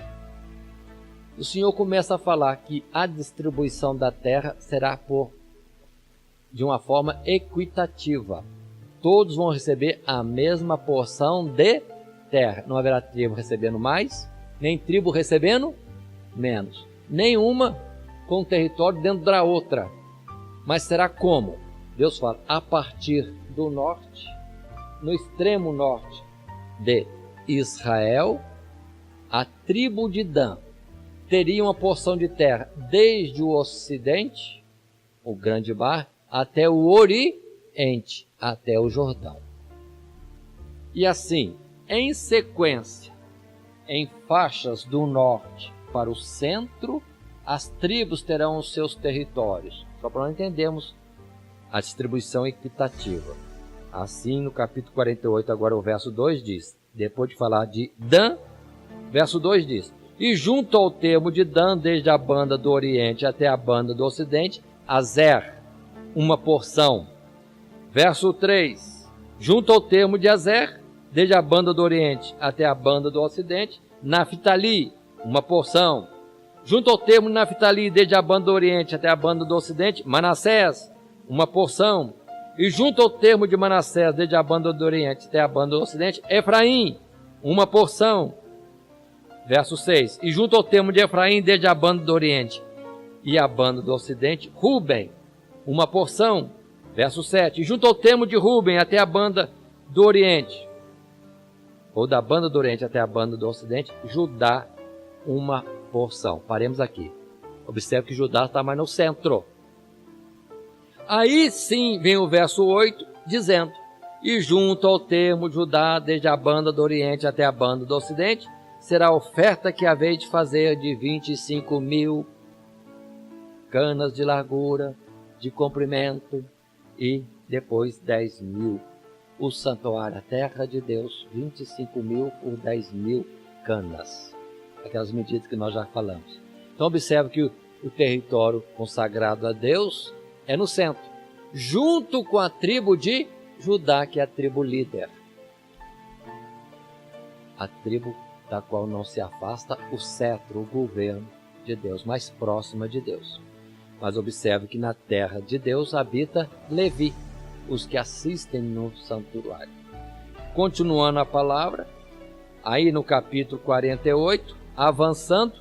o Senhor começa a falar que a distribuição da terra será de uma forma equitativa. Todos vão receber a mesma porção de terra. Não haverá tribo recebendo mais, nem tribo recebendo menos. Nenhuma com território dentro da outra. Mas será como? Deus fala, a partir do norte, no extremo norte de Israel, a tribo de Dan teria uma porção de terra desde o ocidente, o grande mar, até o oriente, até o Jordão. E assim, em sequência, em faixas do norte para o centro, as tribos terão os seus territórios. Só para nós entendermos a distribuição equitativa. Assim, no capítulo 48, agora o verso 2 diz, depois de falar de Dan, verso 2 diz, e junto ao termo de Dan, desde a banda do oriente até a banda do ocidente, Azer, uma porção. Verso 3, junto ao termo de Azer, desde a banda do oriente até a banda do ocidente, Naftali, uma porção. Junto ao termo de Naftali, desde a banda do oriente até a banda do ocidente, Manassés, uma porção. E junto ao termo de Manassés, desde a banda do oriente até a banda do ocidente, Efraim, uma porção. Verso 6, e junto ao termo de Efraim, desde a banda do oriente e a banda do ocidente, Ruben, uma porção. Verso 7, e junto ao termo de Ruben até a banda do oriente, ou da banda do oriente até a banda do ocidente, Judá, uma porção. Paremos aqui. Observe que Judá está mais no centro. Aí sim vem o verso 8, dizendo, e junto ao termo de Judá, desde a banda do oriente até a banda do ocidente, será a oferta que haveis de fazer de 25.000 canas de largura, de comprimento, e depois 10.000. O santuário, a terra de Deus, 25.000 por 10.000 canas. Aquelas medidas que nós já falamos. Então observe que o território consagrado a Deus é no centro, junto com a tribo de Judá, que é a tribo líder. A tribo da qual não se afasta o cetro, o governo de Deus, mais próxima de Deus. Mas observe que na terra de Deus habita Levi, os que assistem no santuário. Continuando a palavra, aí no capítulo 48, avançando,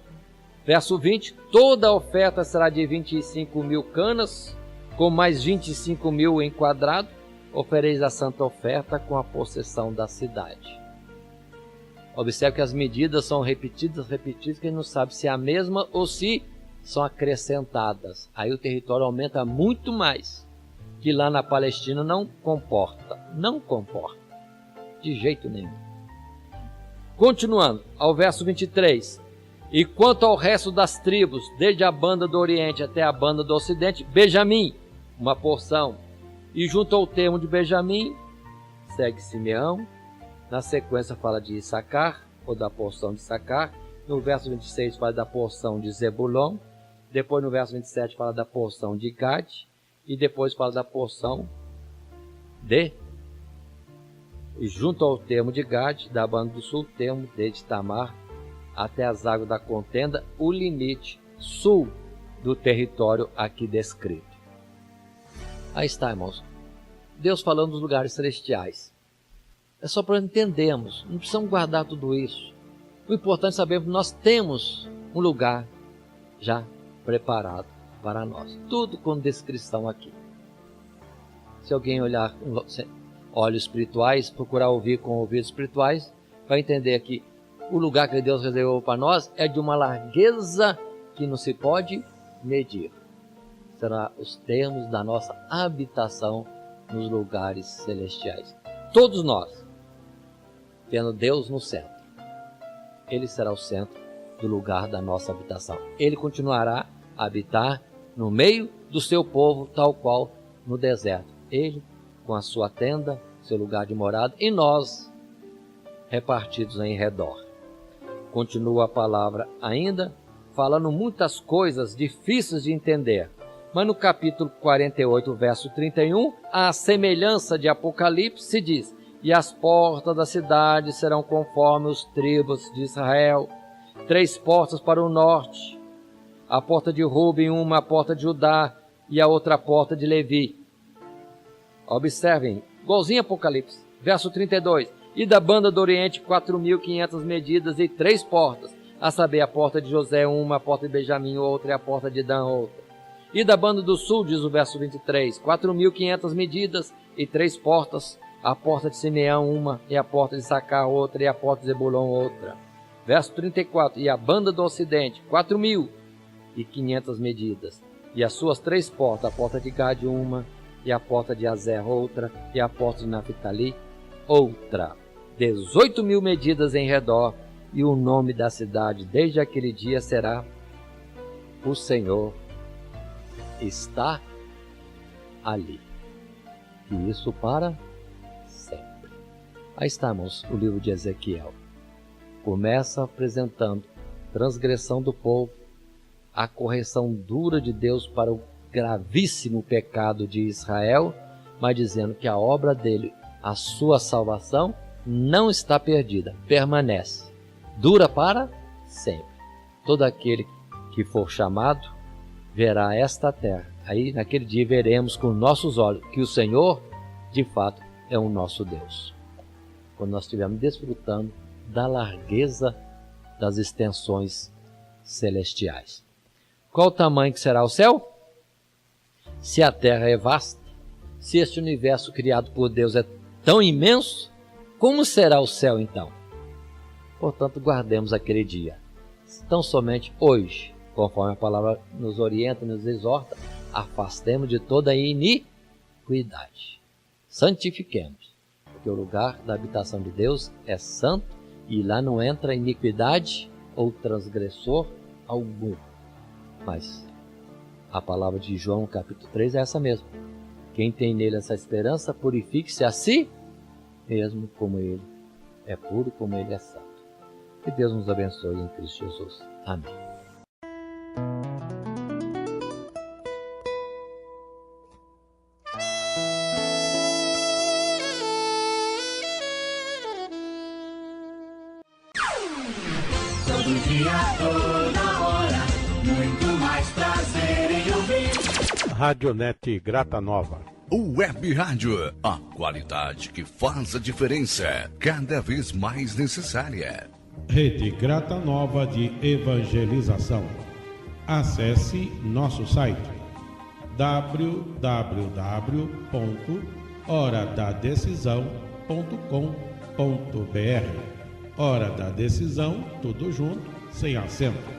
verso 20, toda a oferta será de 25.000 canas, com mais 25.000 em quadrado, ofereis a santa oferta com a possessão da cidade. Observe que as medidas são repetidas, que a gente não sabe se é a mesma ou se são acrescentadas. Aí o território aumenta muito mais, que lá na Palestina não comporta, de jeito nenhum. Continuando, ao verso 23, e quanto ao resto das tribos, desde a banda do Oriente até a banda do Ocidente, Benjamim, uma porção, e junto ao termo de Benjamim, segue Simeão, na sequência fala de Issacar, ou da porção de Issacar, no verso 26 fala da porção de Zebulon, depois no verso 27 fala da porção de Gade, e depois fala da porção de, e junto ao termo de Gade, da banda do sul, termo de Tamar, até as águas da contenda, o limite sul do território aqui descrito. Aí está, irmãos, Deus falando dos lugares celestiais. É só para entendermos, não precisamos guardar tudo isso. O importante é saber que nós temos um lugar já preparado para nós. Tudo com descrição aqui. Se alguém olhar com olhos espirituais, procurar ouvir com ouvidos espirituais, vai entender que o lugar que Deus reservou para nós é de uma largueza que não se pode medir. Será os termos da nossa habitação nos lugares celestiais. Todos nós, tendo Deus no centro, Ele será o centro do lugar da nossa habitação. Ele continuará a habitar no meio do seu povo, tal qual no deserto. Ele com a sua tenda, seu lugar de morada, e nós repartidos em redor. Continua a palavra ainda, falando muitas coisas difíceis de entender. Mas no capítulo 48, verso 31, a semelhança de Apocalipse se diz: e as portas da cidade serão conforme os tribos de Israel, 3 portas para o norte, a porta de Ruben, uma, a porta de Judá e a outra porta de Levi. Observem, igualzinho Apocalipse, verso 32, e da banda do Oriente 4.500 medidas e 3 portas, a saber, a porta de José uma, a porta de Benjamim outra e a porta de Dan outra. E da banda do sul, diz o verso 23, 4.500 medidas e 3 portas, a porta de Simeão uma, e a porta de Issacar outra, e a porta de Zebulon outra. Verso 34, e a banda do ocidente, 4.500 medidas, e as suas 3 portas, a porta de Gade uma, e a porta de Azer outra, e a porta de Naphtali outra. 18.000 medidas em redor, e o nome da cidade desde aquele dia será: o Senhor está ali. E isso para sempre. Aí estamos, o livro de Ezequiel. Começa apresentando transgressão do povo, a correção dura de Deus para o gravíssimo pecado de Israel, mas dizendo que a obra dele, a sua salvação, não está perdida, permanece, dura para sempre. Todo aquele que for chamado verá esta terra. Aí naquele dia veremos com nossos olhos que o Senhor, de fato, é o nosso Deus. Quando nós estivermos desfrutando da largueza das extensões celestiais. Qual o tamanho que será o céu? Se a terra é vasta, se este universo criado por Deus é tão imenso, como será o céu então? Portanto, guardemos aquele dia. Tão somente hoje, conforme a palavra nos orienta, nos exorta, afastemos de toda iniquidade. Santifiquemos, porque o lugar da habitação de Deus é santo e lá não entra iniquidade ou transgressor algum. Mas A palavra de João, capítulo 3, é essa mesmo. Quem tem nele essa esperança, purifique-se a si mesmo, como ele é puro, como ele é santo. Que Deus nos abençoe em Cristo Jesus. Amém. Todo dia, toda hora, muito mais prazer em ouvir. Radionet Grata Nova. Web Rádio, a qualidade que faz a diferença, cada vez mais necessária. Rede Grata Nova de Evangelização. Acesse nosso site www.horadadecisão.com.br. Hora da Decisão, tudo junto, sem acento.